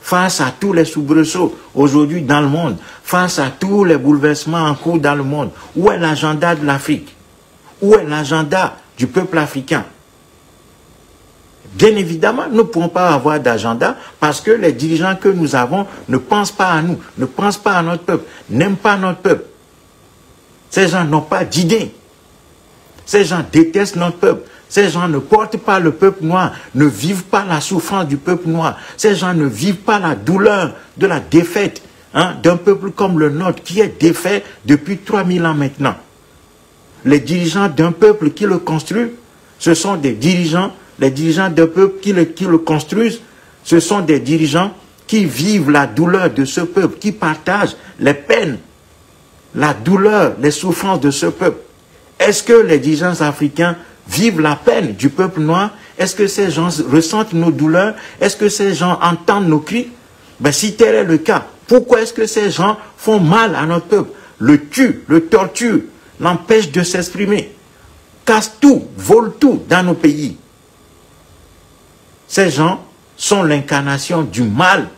Face à tous les soubresauts aujourd'hui dans le monde, face à tous les bouleversements en cours dans le monde, où est l'agenda de l'Afrique? Où est l'agenda du peuple africain? Bien évidemment, nous ne pouvons pas avoir d'agenda parce que les dirigeants que nous avons ne pensent pas à nous, ne pensent pas à notre peuple, n'aiment pas notre peuple. Ces gens n'ont pas d'idées. Ces gens détestent notre peuple. Ces gens ne portent pas le peuple noir, ne vivent pas la souffrance du peuple noir. Ces gens ne vivent pas la douleur de la défaite d'un peuple comme le nôtre qui est défait depuis 3000 ans maintenant. Les dirigeants d'un peuple qui le construit, ce sont des dirigeants, les dirigeants d'un peuple qui le construisent, ce sont des dirigeants qui vivent la douleur de ce peuple, qui partagent les peines, la douleur, les souffrances de ce peuple. Est-ce que les dirigeants africains vivent la peine du peuple noir? Est-ce que ces gens ressentent nos douleurs? Est-ce que ces gens entendent nos cris? Ben, si tel est le cas, pourquoi est-ce que ces gens font mal à notre peuple? Le tuent, le torturent, l'empêchent de s'exprimer, cassent tout, volent tout dans nos pays. Ces gens sont l'incarnation du mal.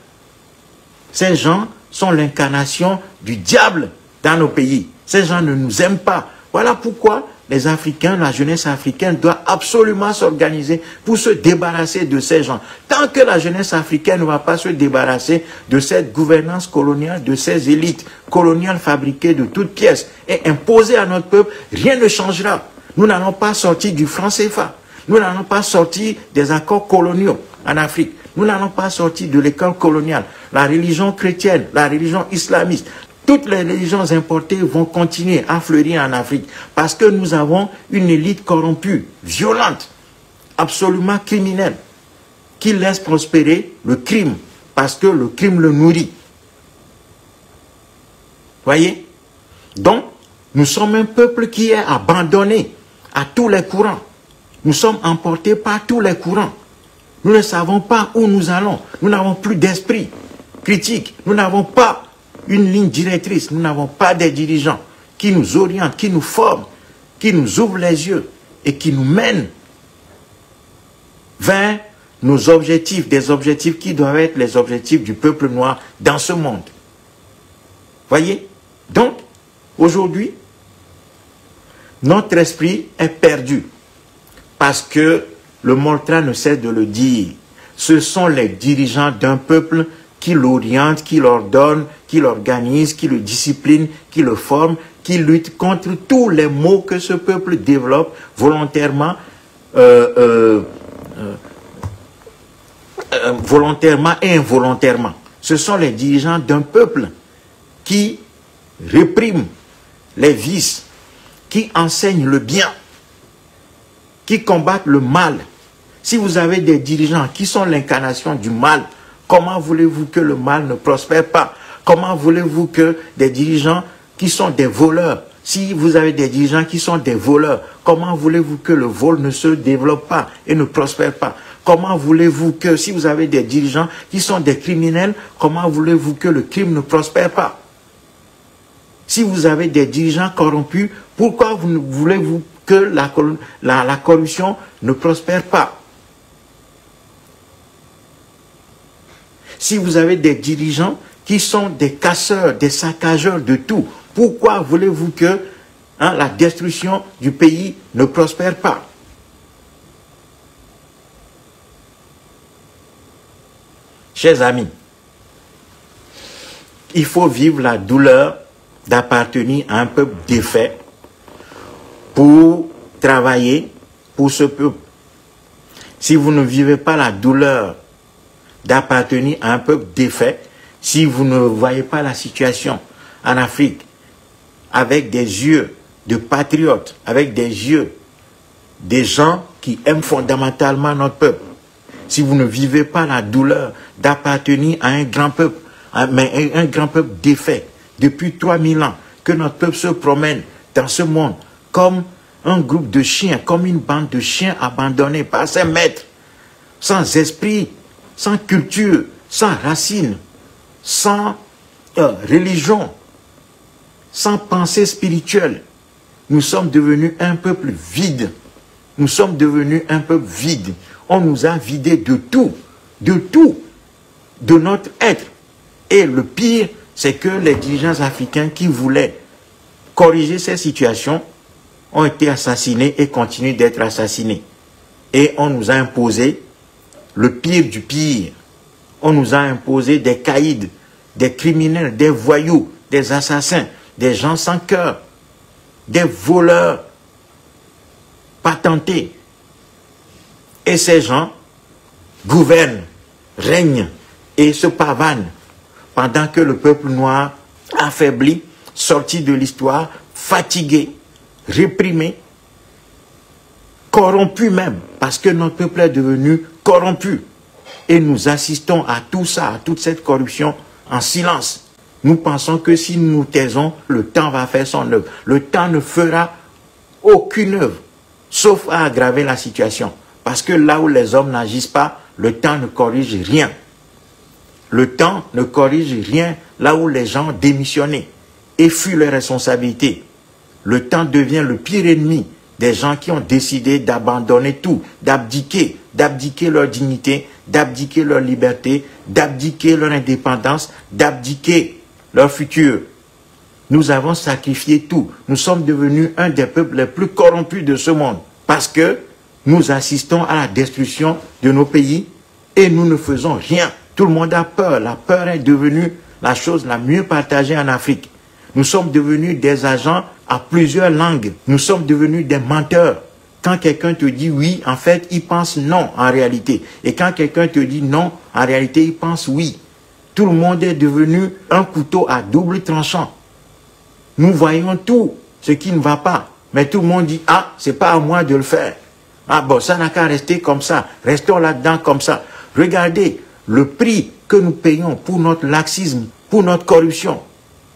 Ces gens sont l'incarnation du diable dans nos pays. Ces gens ne nous aiment pas. Voilà pourquoi les Africains, la jeunesse africaine doit doit absolument s'organiser pour se débarrasser de ces gens. Tant que la jeunesse africaine ne va pas se débarrasser de cette gouvernance coloniale, de ces élites coloniales fabriquées de toutes pièces et imposées à notre peuple, rien ne changera. Nous n'allons pas sortir du franc CFA. Nous n'allons pas sortir des accords coloniaux en Afrique. Nous n'allons pas sortir de l'école coloniale. La religion chrétienne, la religion islamiste, toutes les religions importées vont continuer à fleurir en Afrique parce que nous avons une élite corrompue, violente, absolument criminelle, qui laisse prospérer le crime parce que le crime le nourrit. Voyez? Donc, nous sommes un peuple qui est abandonné à tous les courants. Nous sommes emportés par tous les courants. Nous ne savons pas où nous allons. Nous n'avons plus d'esprit critique. Nous n'avons pas une ligne directrice. Nous n'avons pas des dirigeants qui nous orientent, qui nous forment, qui nous ouvrent les yeux et qui nous mènent vers nos objectifs, des objectifs qui doivent être les objectifs du peuple noir dans ce monde. Voyez? Donc, aujourd'hui, notre esprit est perdu parce que le Moltra ne cesse de le dire. Ce sont les dirigeants d'un peuple qui l'orientent, qui l'ordonnent, qui l'organisent, qui le disciplinent, qui le forment, qui luttent contre tous les maux que ce peuple développe volontairement, volontairement et involontairement. Ce sont les dirigeants d'un peuple qui répriment les vices, qui enseignent le bien, qui combattent le mal. Si vous avez des dirigeants qui sont l'incarnation du mal, comment voulez-vous que le mal ne prospère pas? Comment voulez-vous que des dirigeants qui sont des voleurs, si vous avez des dirigeants qui sont des voleurs, comment voulez-vous que le vol ne se développe pas et ne prospère pas? Comment voulez-vous que, si vous avez des dirigeants qui sont des criminels, comment voulez-vous que le crime ne prospère pas? Si vous avez des dirigeants corrompus, pourquoi voulez-vous que la corruption ne prospère pas? Si vous avez des dirigeants qui sont des casseurs, des saccageurs de tout, pourquoi voulez-vous que la destruction du pays ne prospère pas? Chers amis, il faut vivre la douleur d'appartenir à un peuple défait pour travailler pour ce peuple. Si vous ne vivez pas la douleur d'appartenir à un peuple défait, si vous ne voyez pas la situation en Afrique avec des yeux de patriotes, avec des yeux des gens qui aiment fondamentalement notre peuple, si vous ne vivez pas la douleur d'appartenir à un grand peuple, mais un grand peuple défait, depuis 3000 ans, que notre peuple se promène dans ce monde comme un groupe de chiens, comme une bande de chiens abandonnés par ses maîtres, sans esprit, sans culture, sans racines, sans religion, sans pensée spirituelle. Nous sommes devenus un peuple vide. Nous sommes devenus un peuple vide. On nous a vidés de tout, de notre être. Et le pire, c'est que les dirigeants africains qui voulaient corriger ces situations ont été assassinés et continuent d'être assassinés. Et on nous a imposé le pire du pire. On nous a imposé des caïds, des criminels, des voyous, des assassins, des gens sans cœur, des voleurs patentés. Et ces gens gouvernent, règnent et se pavanent pendant que le peuple noir, affaibli, sorti de l'histoire, fatigué, réprimé, corrompu même, parce que notre peuple est devenu corrompu. Et nous assistons à tout ça, à toute cette corruption en silence. Nous pensons que si nous nous taisons, le temps va faire son œuvre. Le temps ne fera aucune œuvre, sauf à aggraver la situation. Parce que là où les hommes n'agissent pas, le temps ne corrige rien. Le temps ne corrige rien là où les gens ont démissionné et fuient leurs responsabilités. Le temps devient le pire ennemi des gens qui ont décidé d'abandonner tout, d'abdiquer leur dignité, d'abdiquer leur liberté, d'abdiquer leur indépendance, d'abdiquer leur futur. Nous avons sacrifié tout. Nous sommes devenus un des peuples les plus corrompus de ce monde. Parce que nous assistons à la destruction de nos pays et nous ne faisons rien. Tout le monde a peur. La peur est devenue la chose la mieux partagée en Afrique. Nous sommes devenus des agents à plusieurs langues. Nous sommes devenus des menteurs. Quand quelqu'un te dit oui, en fait, il pense non en réalité. Et quand quelqu'un te dit non, en réalité, il pense oui. Tout le monde est devenu un couteau à double tranchant. Nous voyons tout ce qui ne va pas. Mais tout le monde dit, ah, c'est pas à moi de le faire. Ah bon, ça n'a qu'à rester comme ça. Restons là-dedans comme ça. Regardez le prix que nous payons pour notre laxisme, pour notre corruption,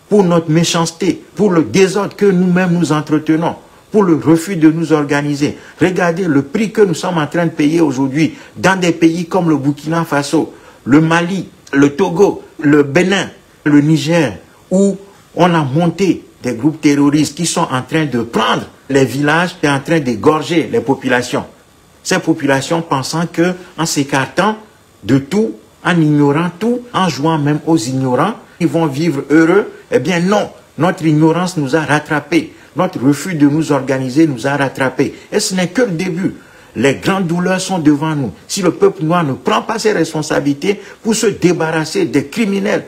pour notre méchanceté, pour le désordre que nous-mêmes nous entretenons, pour le refus de nous organiser. Regardez le prix que nous sommes en train de payer aujourd'hui dans des pays comme le Burkina Faso, le Mali, le Togo, le Bénin, le Niger, où on a monté des groupes terroristes qui sont en train de prendre les villages et en train d'égorger les populations. Ces populations pensant que, en s'écartant de tout, en ignorant tout, en jouant même aux ignorants, ils vont vivre heureux. Eh bien non, notre ignorance nous a rattrapés. Notre refus de nous organiser nous a rattrapés. Et ce n'est que le début. Les grandes douleurs sont devant nous. Si le peuple noir ne prend pas ses responsabilités pour se débarrasser des criminels,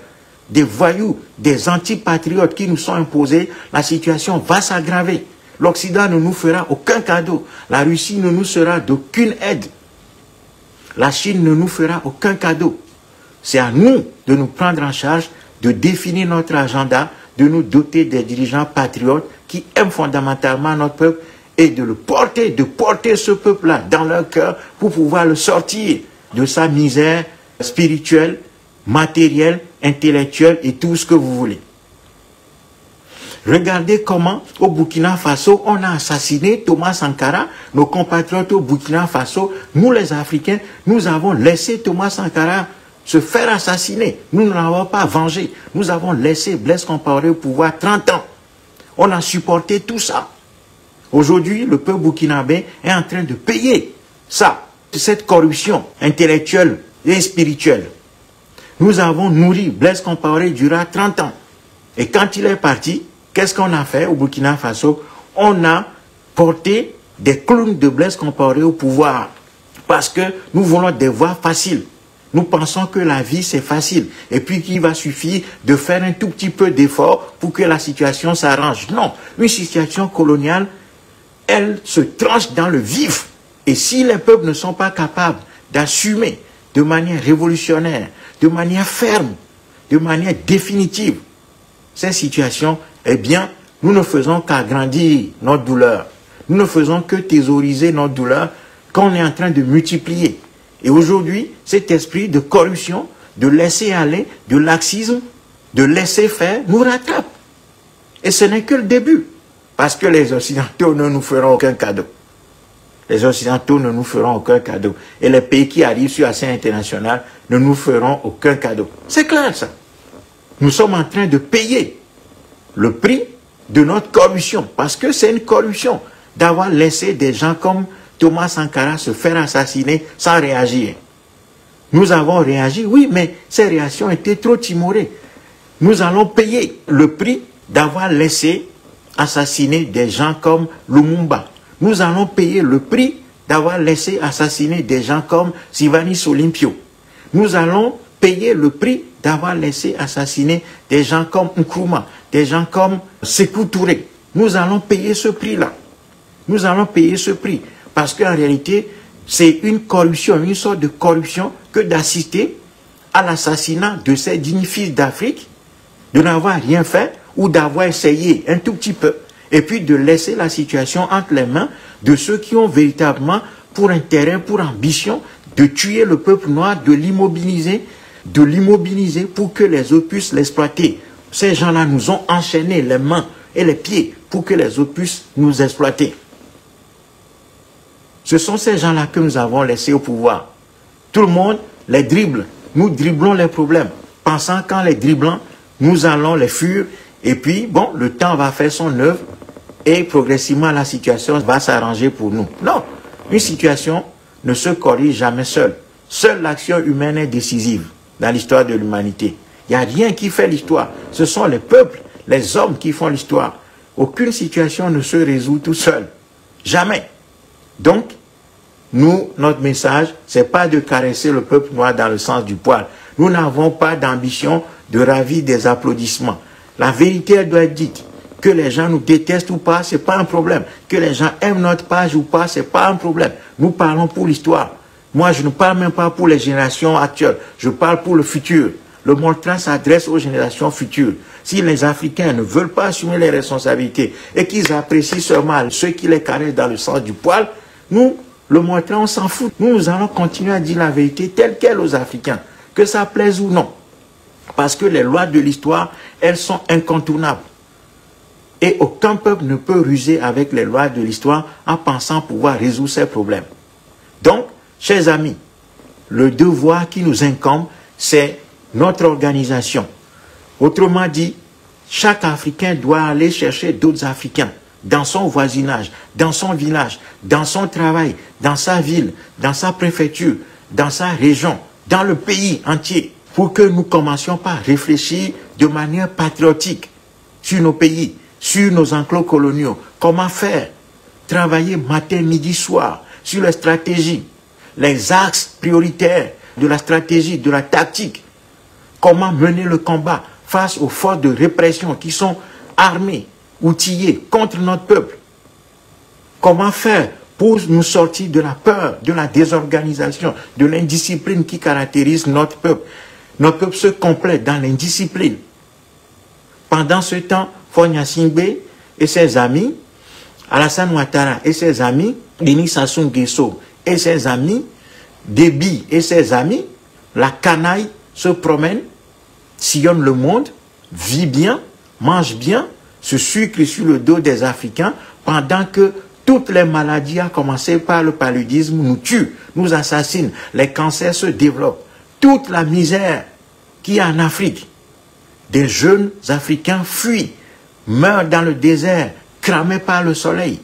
des voyous, des antipatriotes qui nous sont imposés, la situation va s'aggraver. L'Occident ne nous fera aucun cadeau. La Russie ne nous sera d'aucune aide. La Chine ne nous fera aucun cadeau. C'est à nous de nous prendre en charge, de définir notre agenda, de nous doter des dirigeants patriotes qui aiment fondamentalement notre peuple et de porter ce peuple-là dans leur cœur pour pouvoir le sortir de sa misère spirituelle, matérielle, intellectuelle et tout ce que vous voulez. Regardez comment au Burkina Faso, on a assassiné Thomas Sankara, nos compatriotes au Burkina Faso, nous les Africains, nous avons laissé Thomas Sankara se faire assassiner. Nous ne l'avons pas vengé. Nous avons laissé Blaise Compaoré au pouvoir 30 ans. On a supporté tout ça. Aujourd'hui, le peuple burkinabé est en train de payer ça, cette corruption intellectuelle et spirituelle. Nous avons nourri Blaise Compaoré durant 30 ans. Et quand il est parti, qu'est-ce qu'on a fait au Burkina Faso? On a porté des clowns de Blaise Compaoré au pouvoir. Parce que nous voulons des voies faciles. Nous pensons que la vie c'est facile. Et puis qu'il va suffire de faire un tout petit peu d'effort pour que la situation s'arrange. Non, une situation coloniale, elle se tranche dans le vif. Et si les peuples ne sont pas capables d'assumer de manière révolutionnaire, de manière ferme, de manière définitive, ces situations, eh bien, nous ne faisons qu'agrandir notre douleur. Nous ne faisons que thésauriser notre douleur qu'on est en train de multiplier. Et aujourd'hui, cet esprit de corruption, de laisser aller, de laxisme, de laisser faire, nous rattrape. Et ce n'est que le début. Parce que les Occidentaux ne nous feront aucun cadeau. Les Occidentaux ne nous feront aucun cadeau. Et les pays qui arrivent sur la scène internationale ne nous feront aucun cadeau. C'est clair ça. Nous sommes en train de payer le prix de notre corruption. Parce que c'est une corruption d'avoir laissé des gens comme Thomas Sankara se faire assassiner sans réagir. Nous avons réagi, oui, mais ces réactions étaient trop timorées. Nous allons payer le prix d'avoir laissé assassiner des gens comme Lumumba. Nous allons payer le prix d'avoir laissé assassiner des gens comme Sylvanus Olympio. Nous allons payer le prix d'avoir laissé assassiner des gens comme Nkrumah, des gens comme Sékou Touré. Nous allons payer ce prix-là. Nous allons payer ce prix. Parce qu'en réalité, c'est une corruption, une sorte de corruption que d'assister à l'assassinat de ces dignes fils d'Afrique, de n'avoir rien fait ou d'avoir essayé un tout petit peu, et puis de laisser la situation entre les mains de ceux qui ont véritablement pour intérêt, pour ambition, de tuer le peuple noir, de l'immobiliser pour que les autres puissent l'exploiter. Ces gens-là nous ont enchaîné les mains et les pieds pour que les autres puissent nous exploiter. Ce sont ces gens-là que nous avons laissés au pouvoir. Tout le monde les dribble. Nous dribblons les problèmes, pensant qu'en les dribblant, nous allons les fuir. Et puis, bon, le temps va faire son œuvre et progressivement la situation va s'arranger pour nous. Non, une situation ne se corrige jamais seule. Seule l'action humaine est décisive dans l'histoire de l'humanité. Il n'y a rien qui fait l'histoire. Ce sont les peuples, les hommes qui font l'histoire. Aucune situation ne se résout tout seul. Jamais. Donc, nous, notre message, c'est pas de caresser le peuple noir dans le sens du poil. Nous n'avons pas d'ambition de ravir des applaudissements. La vérité, elle doit être dite. Que les gens nous détestent ou pas, c'est pas un problème. Que les gens aiment notre page ou pas, c'est pas un problème. Nous parlons pour l'histoire. Moi, je ne parle même pas pour les générations actuelles. Je parle pour le futur. Le Moltran s'adresse aux générations futures. Si les Africains ne veulent pas assumer les responsabilités et qu'ils apprécient seulement ceux qui les caressent dans le sens du poil, nous, le Moltran, on s'en fout. Nous allons continuer à dire la vérité telle qu'elle aux Africains, que ça plaise ou non. Parce que les lois de l'histoire, elles sont incontournables. Et aucun peuple ne peut ruser avec les lois de l'histoire en pensant pouvoir résoudre ses problèmes. Donc, chers amis, le devoir qui nous incombe, c'est notre organisation. Autrement dit, chaque Africain doit aller chercher d'autres Africains dans son voisinage, dans son village, dans son travail, dans sa ville, dans sa préfecture, dans sa région, dans le pays entier, pour que nous commencions par réfléchir de manière patriotique sur nos pays, sur nos enclos coloniaux. Comment faire? Travailler matin, midi, soir sur les stratégies, les axes prioritaires de la stratégie, de la tactique. Comment mener le combat face aux forces de répression qui sont armées, outillées contre notre peuple. Comment faire pour nous sortir de la peur, de la désorganisation, de l'indiscipline qui caractérise notre peuple. Notre peuple se complète dans l'indiscipline. Pendant ce temps, Fonya Singbe et ses amis, Alassane Ouattara et ses amis, Denis Sassou Nguesso et ses amis, Déby et ses amis, la canaille se promène, sillonne le monde, vit bien, mange bien, se sucre sur le dos des Africains, pendant que toutes les maladies, à commencer par le paludisme, nous tuent, nous assassinent, les cancers se développent. Toute la misère qu'il y a en Afrique, des jeunes Africains fuient, meurent dans le désert, cramés par le soleil.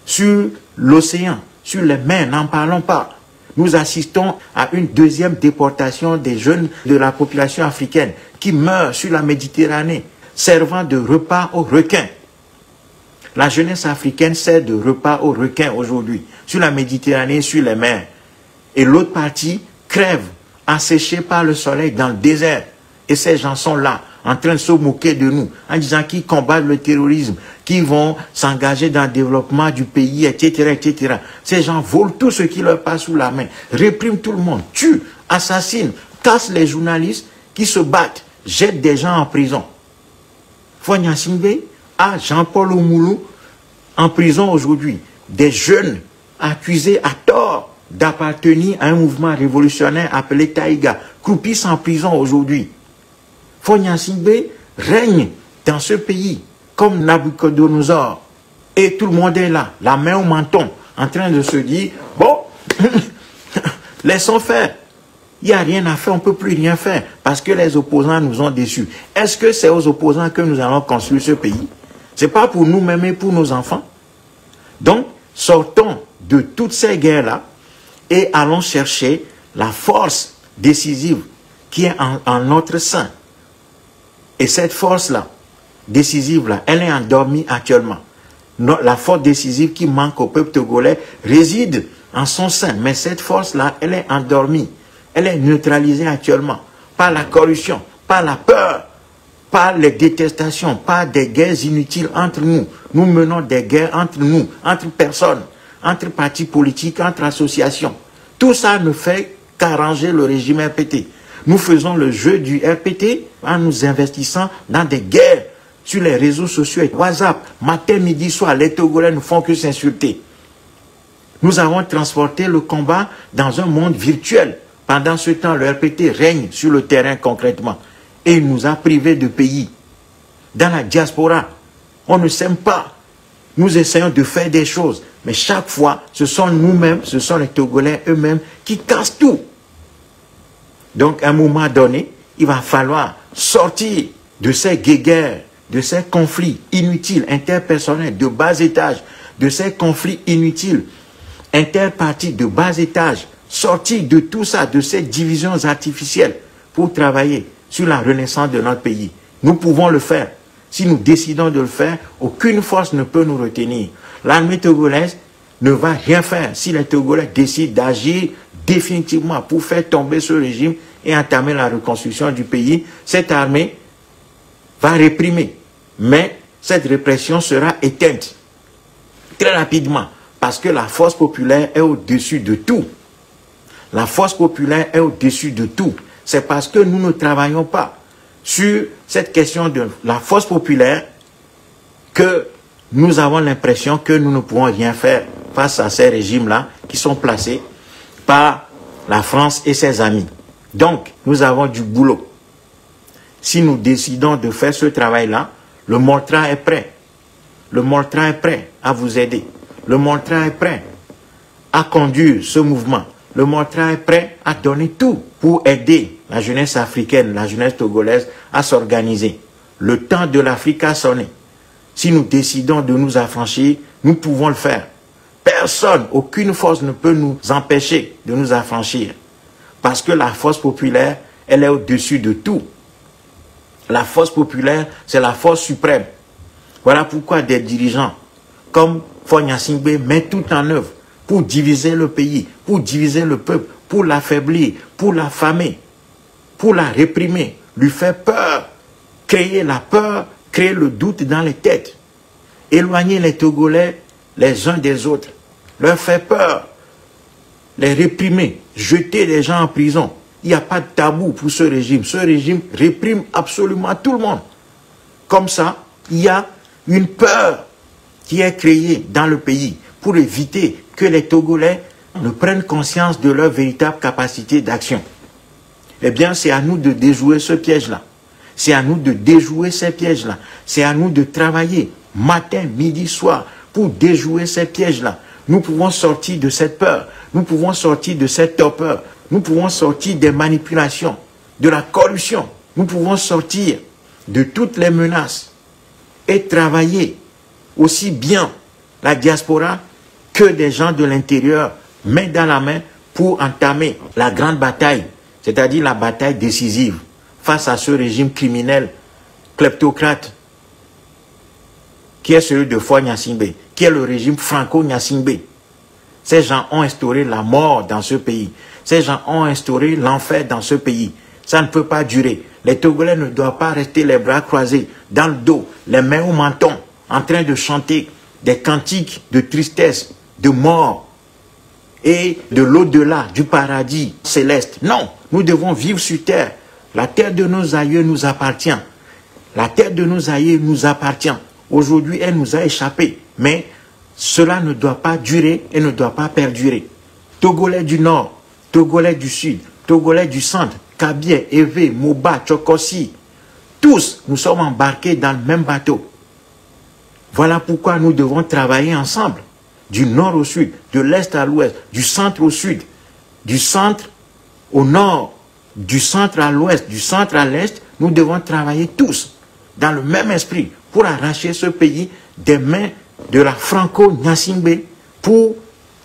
Sur l'océan, sur les mers, n'en parlons pas. Nous assistons à une deuxième déportation des jeunes de la population africaine qui meurent sur la Méditerranée, servant de repas aux requins. La jeunesse africaine sert de repas aux requins aujourd'hui, sur la Méditerranée, sur les mers. Et l'autre partie crève, asséchée par le soleil dans le désert. Et ces gens sont là, en train de se moquer de nous, en disant qu'ils combattent le terrorisme, qu'ils vont s'engager dans le développement du pays, etc., etc. Ces gens volent tout ce qui leur passe sous la main, répriment tout le monde, tuent, assassinent, cassent les journalistes qui se battent, jettent des gens en prison. Fonya Singbe a Jean-Paul Oumoulou en prison aujourd'hui. Des jeunes accusés à tort d'appartenir à un mouvement révolutionnaire appelé Taïga, croupissent en prison aujourd'hui. Fonya Singbe règne dans ce pays comme Nabucodonosor. Et tout le monde est là, la main au menton, en train de se dire, bon, laissons faire. Il n'y a rien à faire, on ne peut plus rien faire, parce que les opposants nous ont déçus. Est-ce que c'est aux opposants que nous allons construire ce pays? Ce n'est pas pour nous-mêmes et pour nos enfants. Donc, sortons de toutes ces guerres-là et allons chercher la force décisive qui est en notre sein. Et cette force-là, décisive-là, elle est endormie actuellement. La force décisive qui manque au peuple togolais réside en son sein. Mais cette force-là, elle est endormie. Elle est neutralisée actuellement par la corruption, par la peur, par les détestations, par des guerres inutiles entre nous. Nous menons des guerres entre nous, entre personnes, entre partis politiques, entre associations. Tout ça ne fait qu'arranger le régime RPT. Nous faisons le jeu du RPT en nous investissant dans des guerres sur les réseaux sociaux et WhatsApp. Matin, midi, soir, les Togolais ne font que s'insulter. Nous avons transporté le combat dans un monde virtuel. Pendant ce temps, le RPT règne sur le terrain concrètement. Et il nous a privés de pays. Dans la diaspora, on ne s'aime pas. Nous essayons de faire des choses. Mais chaque fois, ce sont nous-mêmes, ce sont les Togolais eux-mêmes qui cassent tout. Donc, à un moment donné, il va falloir sortir de ces guéguerres, de ces conflits inutiles, interpersonnels, de bas étage, de ces conflits inutiles, interpartis, de bas étage, sortir de tout ça, de ces divisions artificielles pour travailler sur la renaissance de notre pays. Nous pouvons le faire. Si nous décidons de le faire, aucune force ne peut nous retenir. L'armée togolaise ne va rien faire si les Togolais décident d'agir définitivement pour faire tomber ce régime et entamer la reconstruction du pays. Cette armée va réprimer, mais cette répression sera éteinte très rapidement parce que la force populaire est au-dessus de tout. La force populaire est au-dessus de tout. C'est parce que nous ne travaillons pas sur cette question de la force populaire que nous avons l'impression que nous ne pouvons rien faire face à ces régimes-là qui sont placés par la France et ses amis. Donc, nous avons du boulot. Si nous décidons de faire ce travail-là, le Moltra est prêt. Le Moltra est prêt à vous aider. Le Moltra est prêt à conduire ce mouvement. Le Moltra est prêt à donner tout pour aider la jeunesse africaine, la jeunesse togolaise à s'organiser. Le temps de l'Afrique a sonné. Si nous décidons de nous affranchir, nous pouvons le faire. Personne, aucune force ne peut nous empêcher de nous affranchir. Parce que la force populaire, elle est au-dessus de tout. La force populaire, c'est la force suprême. Voilà pourquoi des dirigeants comme Faure Gnassingbé mettent tout en œuvre pour diviser le pays, pour diviser le peuple, pour l'affaiblir, pour l'affamer, pour la réprimer, lui faire peur, créer la peur, créer le doute dans les têtes, éloigner les Togolais les uns des autres, leur faire peur, les réprimer, jeter les gens en prison. Il n'y a pas de tabou pour ce régime. Ce régime réprime absolument tout le monde. Comme ça, il y a une peur qui est créée dans le pays pour éviter que les Togolais ne prennent conscience de leur véritable capacité d'action. Eh bien, c'est à nous de déjouer ce piège-là. C'est à nous de déjouer ces pièges-là. C'est à nous de travailler matin, midi, soir pour déjouer ces pièges-là. Nous pouvons sortir de cette peur. Nous pouvons sortir de cette torpeur. Nous pouvons sortir des manipulations, de la corruption. Nous pouvons sortir de toutes les menaces et travailler aussi bien la diaspora que des gens de l'intérieur, main dans la main, pour entamer la grande bataille, c'est-à-dire la bataille décisive face à ce régime criminel, kleptocrate, qui est celui de Faure Gnassingbé, qui est le régime franco-Gnassingbé. Ces gens ont instauré la mort dans ce pays. Ces gens ont instauré l'enfer dans ce pays. Ça ne peut pas durer. Les Togolais ne doivent pas rester les bras croisés, dans le dos, les mains au menton, en train de chanter des cantiques de tristesse, de mort et de l'au-delà, du paradis céleste. Non, nous devons vivre sur terre. La terre de nos aïeux nous appartient. La terre de nos aïeux nous appartient. Aujourd'hui, elle nous a échappé. Mais cela ne doit pas durer et ne doit pas perdurer. Togolais du Nord, Togolais du Sud, Togolais du Centre, Kabylie, Evé, Moba, Tchokossi, tous nous sommes embarqués dans le même bateau. Voilà pourquoi nous devons travailler ensemble, du nord au sud, de l'est à l'ouest, du centre au sud, du centre au nord, du centre à l'ouest, du centre à l'est. Nous devons travailler tous dans le même esprit pour arracher ce pays des mains de la franco-Gnassingbé pour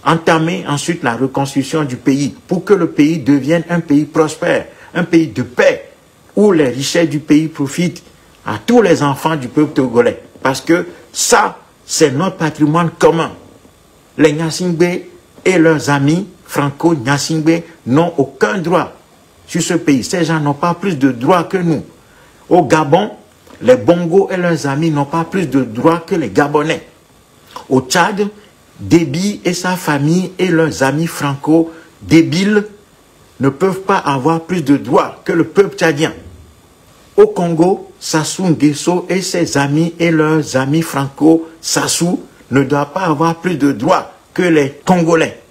entamer ensuite la reconstruction du pays, pour que le pays devienne un pays prospère, un pays de paix, où les richesses du pays profitent à tous les enfants du peuple togolais. Parce que ça, c'est notre patrimoine commun. Les Gnassingbé et leurs amis franco-Gnassingbé n'ont aucun droit sur ce pays. Ces gens n'ont pas plus de droits que nous. Au Gabon, les Bongos et leurs amis n'ont pas plus de droits que les Gabonais. Au Tchad, Déby et sa famille et leurs amis franco-débiles ne peuvent pas avoir plus de droits que le peuple tchadien. Au Congo, Sassou Nguesso et ses amis et leurs amis franco-Sassou ne doivent pas avoir plus de droits que les Congolais.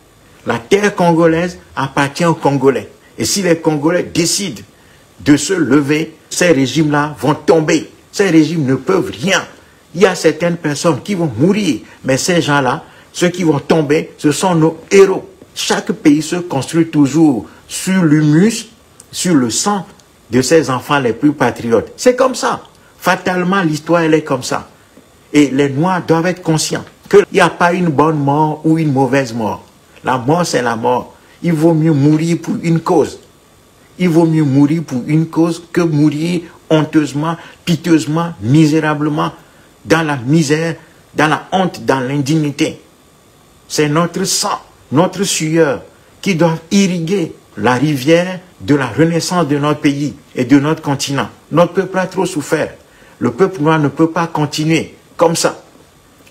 La terre congolaise appartient aux Congolais. Et si les Congolais décident de se lever, ces régimes-là vont tomber. Ces régimes ne peuvent rien. Il y a certaines personnes qui vont mourir, mais ces gens-là, ceux qui vont tomber, ce sont nos héros. Chaque pays se construit toujours sur l'humus, sur le sang de ses enfants les plus patriotes. C'est comme ça. Fatalement, l'histoire, elle est comme ça. Et les Noirs doivent être conscients qu'il n'y a pas une bonne mort ou une mauvaise mort. La mort, c'est la mort. Il vaut mieux mourir pour une cause. Il vaut mieux mourir pour une cause que mourir honteusement, piteusement, misérablement, dans la misère, dans la honte, dans l'indignité. C'est notre sang, notre sueur qui doivent irriguer la rivière de la renaissance de notre pays et de notre continent. Notre peuple a trop souffert. Le peuple noir ne peut pas continuer comme ça,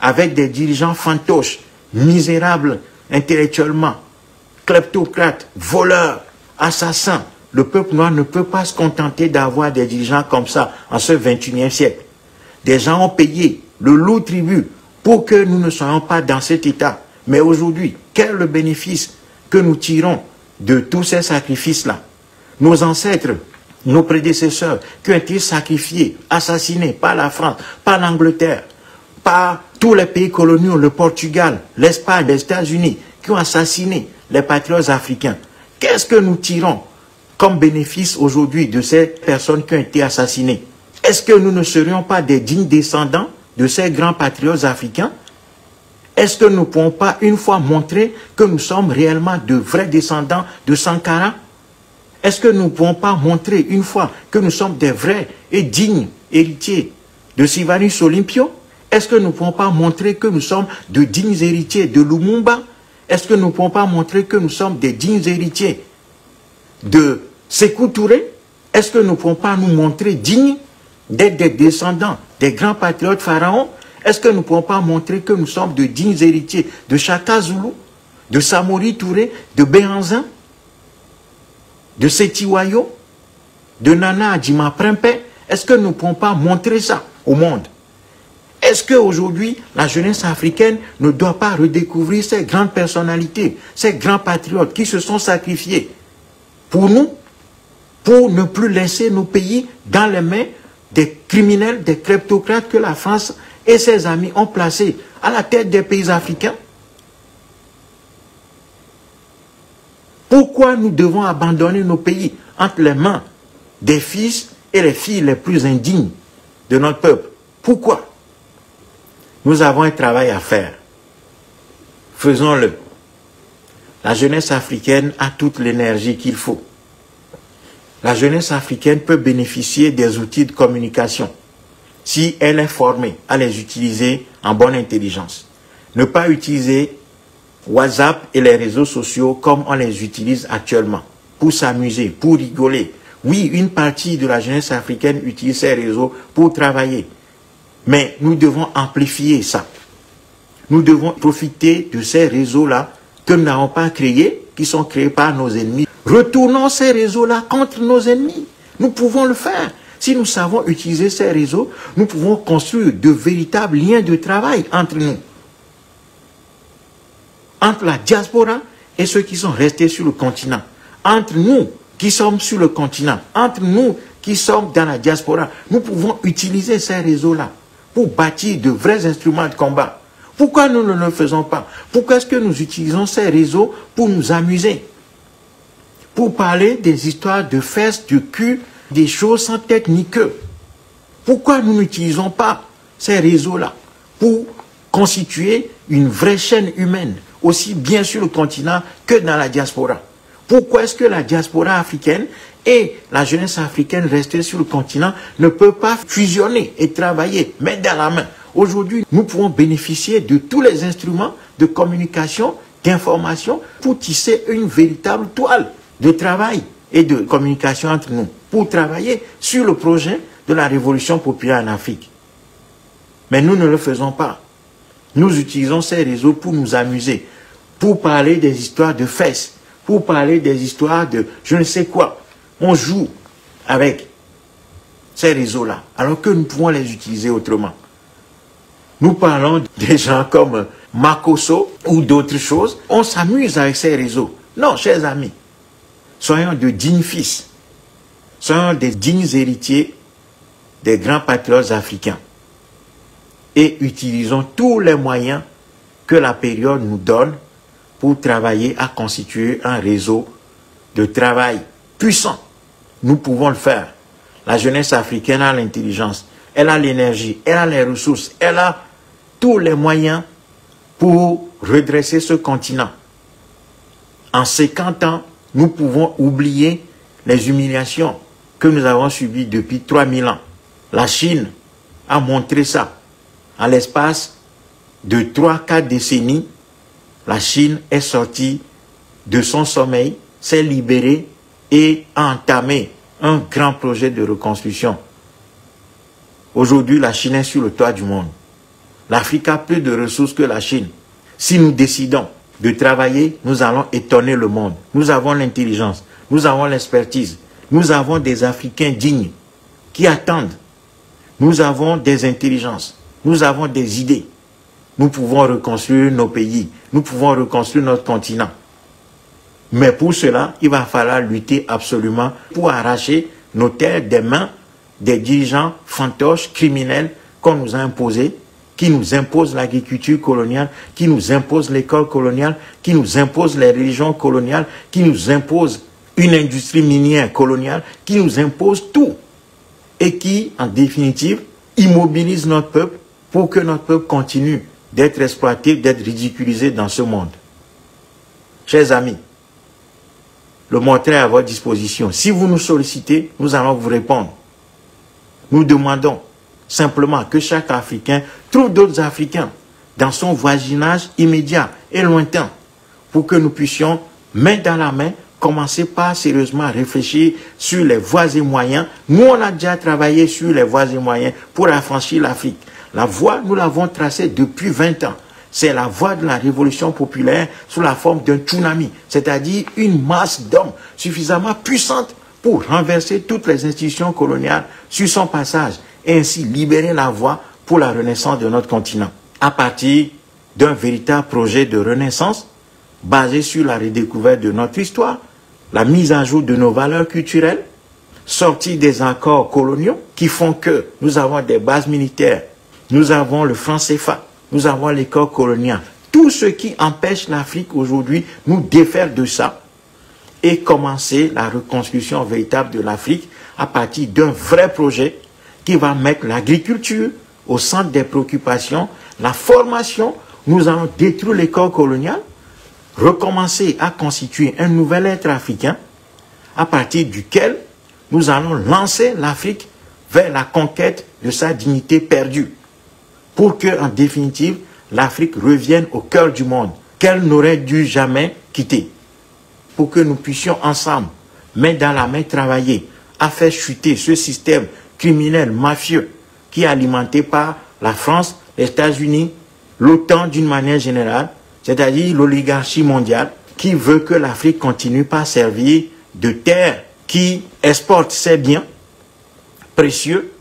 avec des dirigeants fantoches, misérables intellectuellement, kleptocrates, voleurs, assassins. Le peuple noir ne peut pas se contenter d'avoir des dirigeants comme ça en ce 21e siècle. Des gens ont payé le lourd tribut pour que nous ne soyons pas dans cet état. Mais aujourd'hui, quel est le bénéfice que nous tirons de tous ces sacrifices-là? Nos ancêtres, nos prédécesseurs qui ont été sacrifiés, assassinés par la France, par l'Angleterre, par tous les pays coloniaux, le Portugal, l'Espagne, les États-Unis, qui ont assassiné les patriotes africains. Qu'est-ce que nous tirons comme bénéfice aujourd'hui de ces personnes qui ont été assassinées? Est-ce que nous ne serions pas des dignes descendants de ces grands patriotes africains? Est-ce que nous ne pouvons pas une fois montrer que nous sommes réellement de vrais descendants de Sankara? Est-ce que nous ne pouvons pas montrer une fois que nous sommes des vrais et dignes héritiers de Sylvanus Olympio? Est-ce que nous ne pouvons pas montrer que nous sommes de dignes héritiers de Lumumba? Est-ce que nous ne pouvons pas montrer que nous sommes des dignes héritiers de Sékou Touré? Est-ce que nous ne pouvons pas nous montrer dignes d'être des descendants des grands patriotes pharaons? Est-ce que nous ne pouvons pas montrer que nous sommes de dignes héritiers de Chaka Zulu, de Samori Touré, de Béhanzin, de Setiwayo, de Nana Adjima Prempeh? Est-ce que nous ne pouvons pas montrer ça au monde? Est-ce qu'aujourd'hui, la jeunesse africaine ne doit pas redécouvrir ces grandes personnalités, ces grands patriotes qui se sont sacrifiés pour nous, pour ne plus laisser nos pays dans les mains des criminels, des kleptocrates que la France et ses amis ont placés à la tête des pays africains? Pourquoi nous devons abandonner nos pays entre les mains des fils et les filles les plus indignes de notre peuple? Pourquoi? Nous avons un travail à faire. Faisons-le. La jeunesse africaine a toute l'énergie qu'il faut. La jeunesse africaine peut bénéficier des outils de communication si elle est formée à les utiliser en bonne intelligence. Ne pas utiliser WhatsApp et les réseaux sociaux comme on les utilise actuellement, pour s'amuser, pour rigoler. Oui, une partie de la jeunesse africaine utilise ces réseaux pour travailler. Mais nous devons amplifier ça. Nous devons profiter de ces réseaux-là que nous n'avons pas créés, qui sont créés par nos ennemis. Retournons ces réseaux-là contre nos ennemis. Nous pouvons le faire. Si nous savons utiliser ces réseaux, nous pouvons construire de véritables liens de travail entre nous. Entre la diaspora et ceux qui sont restés sur le continent. Entre nous qui sommes sur le continent. Entre nous qui sommes dans la diaspora. Nous pouvons utiliser ces réseaux-là pour bâtir de vrais instruments de combat. Pourquoi nous ne le faisons pas? Pourquoi est-ce que nous utilisons ces réseaux pour nous amuser? Pour parler des histoires de fesses, de cul, des choses sans tête ni queue. Pourquoi nous n'utilisons pas ces réseaux-là pour constituer une vraie chaîne humaine, aussi bien sur le continent que dans la diaspora? Pourquoi est-ce que la diaspora africaine et la jeunesse africaine restée sur le continent ne peut pas fusionner et travailler, main dans la main? Aujourd'hui, nous pouvons bénéficier de tous les instruments de communication, d'information, pour tisser une véritable toile de travail et de communication entre nous, pour travailler sur le projet de la révolution populaire en Afrique. Mais nous ne le faisons pas. Nous utilisons ces réseaux pour nous amuser, pour parler des histoires de fesses, pour parler des histoires de je ne sais quoi. On joue avec ces réseaux-là, alors que nous pouvons les utiliser autrement. Nous parlons des gens comme Makosso ou d'autres choses. On s'amuse avec ces réseaux. Non, chers amis, soyons de dignes fils. Soyons des dignes héritiers des grands patriotes africains. Et utilisons tous les moyens que la période nous donne pour travailler à constituer un réseau de travail puissant. Nous pouvons le faire. La jeunesse africaine a l'intelligence, elle a l'énergie, elle a les ressources, elle a tous les moyens pour redresser ce continent. En 50 ans, nous pouvons oublier les humiliations que nous avons subies depuis 3000 ans. La Chine a montré ça. En l'espace de 3-4 décennies, la Chine est sortie de son sommeil, s'est libérée et a entamé un grand projet de reconstruction. Aujourd'hui, la Chine est sur le toit du monde. L'Afrique a plus de ressources que la Chine. Si nous décidons de travailler, nous allons étonner le monde. Nous avons l'intelligence, nous avons l'expertise, nous avons des Africains dignes qui attendent. Nous avons des intelligences, nous avons des idées. Nous pouvons reconstruire nos pays, nous pouvons reconstruire notre continent. Mais pour cela, il va falloir lutter absolument pour arracher nos terres des mains des dirigeants fantoches, criminels qu'on nous a imposés, qui nous imposent l'agriculture coloniale, qui nous imposent l'école coloniale, qui nous imposent les religions coloniales, qui nous imposent une industrie minière coloniale, qui nous imposent tout et qui, en définitive, immobilise notre peuple pour que notre peuple continue d'être exploité, d'être ridiculisé dans ce monde. Chers amis, le montre est à votre disposition. Si vous nous sollicitez, nous allons vous répondre. Nous demandons simplement que chaque Africain trouve d'autres Africains dans son voisinage immédiat et lointain pour que nous puissions, main dans la main, commencer par sérieusement réfléchir sur les voies et moyens. Nous, on a déjà travaillé sur les voies et moyens pour affranchir l'Afrique. La voie, nous l'avons tracée depuis 20 ans. C'est la voie de la révolution populaire sous la forme d'un tsunami, c'est-à-dire une masse d'hommes suffisamment puissante pour renverser toutes les institutions coloniales sur son passage et ainsi libérer la voie pour la renaissance de notre continent. À partir d'un véritable projet de renaissance basé sur la redécouverte de notre histoire, la mise à jour de nos valeurs culturelles, sortie des accords coloniaux qui font que nous avons des bases militaires, nous avons le franc CFA, nous avons l'école coloniale. Tout ce qui empêche l'Afrique aujourd'hui, nous défaire de ça et commencer la reconstruction véritable de l'Afrique à partir d'un vrai projet qui va mettre l'agriculture au centre des préoccupations, la formation. Nous allons détruire l'école coloniale, recommencer à constituer un nouvel être africain à partir duquel nous allons lancer l'Afrique vers la conquête de sa dignité perdue pour que, en définitive, l'Afrique revienne au cœur du monde qu'elle n'aurait dû jamais quitter. Pour que nous puissions ensemble, main dans la main, travailler à faire chuter ce système criminel, mafieux, qui est alimenté par la France, les États-Unis, l'OTAN d'une manière générale, c'est-à-dire l'oligarchie mondiale, qui veut que l'Afrique continue par servir de terre qui exporte ses biens précieux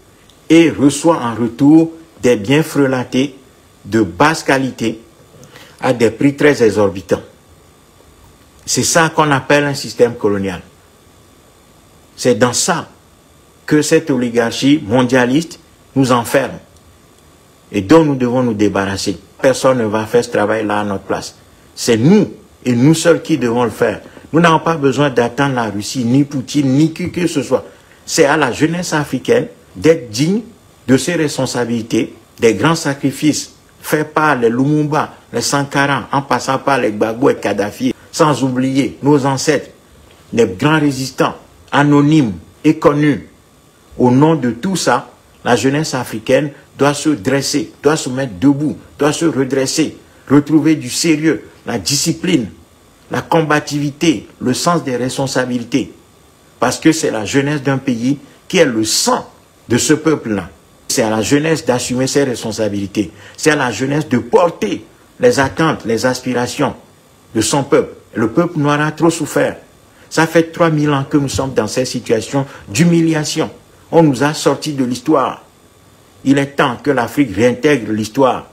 et reçoit en retour des biens frelatés de basse qualité à des prix très exorbitants. C'est ça qu'on appelle un système colonial. C'est dans ça que cette oligarchie mondialiste nous enferme et dont nous devons nous débarrasser. Personne ne va faire ce travail-là à notre place. C'est nous et nous seuls qui devons le faire. Nous n'avons pas besoin d'attendre la Russie, ni Poutine, ni qui que ce soit. C'est à la jeunesse africaine d'être digne de ses responsabilités, des grands sacrifices faits par les Lumumba, les Sankara, en passant par les Gbagbo et Kadhafi, sans oublier nos ancêtres, les grands résistants, anonymes et connus. Au nom de tout ça, la jeunesse africaine doit se dresser, doit se mettre debout, doit se redresser, retrouver du sérieux, la discipline, la combativité, le sens des responsabilités. Parce que c'est la jeunesse d'un pays qui est le sang de ce peuple-là. C'est à la jeunesse d'assumer ses responsabilités. C'est à la jeunesse de porter les attentes, les aspirations de son peuple. Le peuple noir a trop souffert. Ça fait 3000 ans que nous sommes dans cette situation d'humiliation. On nous a sortis de l'histoire. Il est temps que l'Afrique réintègre l'histoire.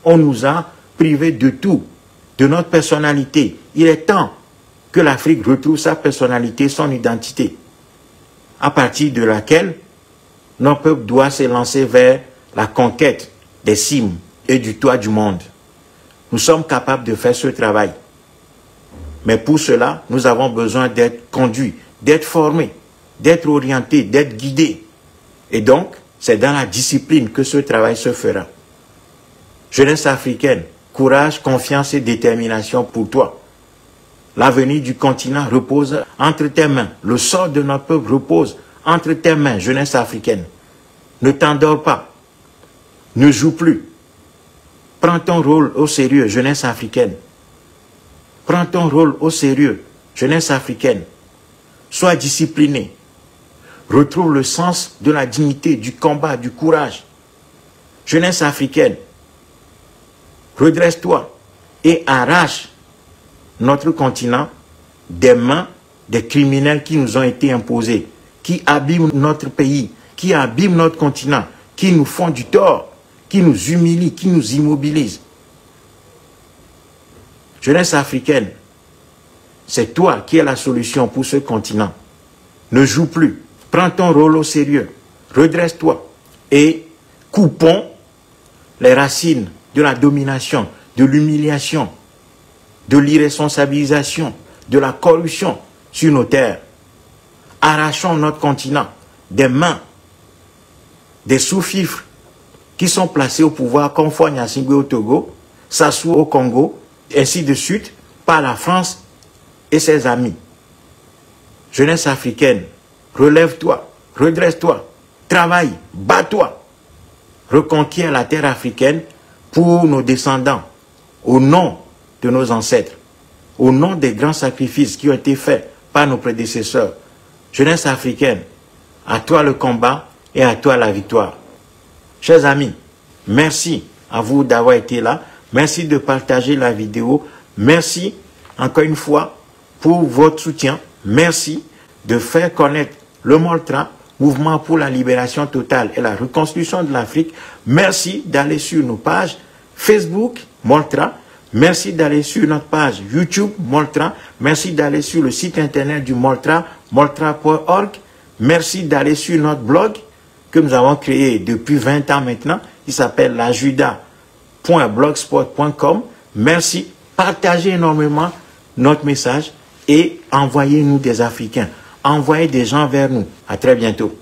On nous a privés de tout, de notre personnalité. Il est temps que l'Afrique retrouve sa personnalité, son identité, à partir de laquelle notre peuple doit s'élancer vers la conquête des cimes et du toit du monde. Nous sommes capables de faire ce travail. Mais pour cela, nous avons besoin d'être conduits, d'être formés, d'être orientés, d'être guidés. Et donc, c'est dans la discipline que ce travail se fera. Jeunesse africaine, courage, confiance et détermination pour toi. L'avenir du continent repose entre tes mains. Le sort de notre peuple repose entre tes mains, jeunesse africaine. Ne t'endors pas. Ne joue plus. Prends ton rôle au sérieux, jeunesse africaine. Prends ton rôle au sérieux. Jeunesse africaine, sois disciplinée. Retrouve le sens de la dignité, du combat, du courage. Jeunesse africaine, redresse-toi et arrache notre continent des mains des criminels qui nous ont été imposés, qui abîment notre pays, qui abîment notre continent, qui nous font du tort, qui nous humilient, qui nous immobilisent. Jeunesse africaine, c'est toi qui es la solution pour ce continent. Ne joue plus. Prends ton rôle au sérieux. Redresse-toi. Et coupons les racines de la domination, de l'humiliation, de l'irresponsabilisation, de la corruption sur nos terres. Arrachons notre continent des mains des sous-fifres qui sont placés au pouvoir comme Faure Gnassingbé au Togo, Sassou au Congo, ainsi de suite, par la France et ses amis. Jeunesse africaine, relève-toi, redresse-toi, travaille, bats-toi, reconquiert la terre africaine pour nos descendants, au nom de nos ancêtres, au nom des grands sacrifices qui ont été faits par nos prédécesseurs. Jeunesse africaine, à toi le combat et à toi la victoire. Chers amis, merci à vous d'avoir été là. Merci de partager la vidéo. Merci encore une fois pour votre soutien. Merci de faire connaître le MOLTRA, Mouvement pour la libération totale et la reconstruction de l'Afrique. Merci d'aller sur nos pages Facebook MOLTRA. Merci d'aller sur notre page YouTube MOLTRA. Merci d'aller sur le site internet du MOLTRA, moltra.org. Merci d'aller sur notre blog que nous avons créé depuis 20 ans maintenant, qui s'appelle lajuda.blogspot.com. Merci. Partagez énormément notre message et envoyez-nous des Africains. Envoyez des gens vers nous. À très bientôt.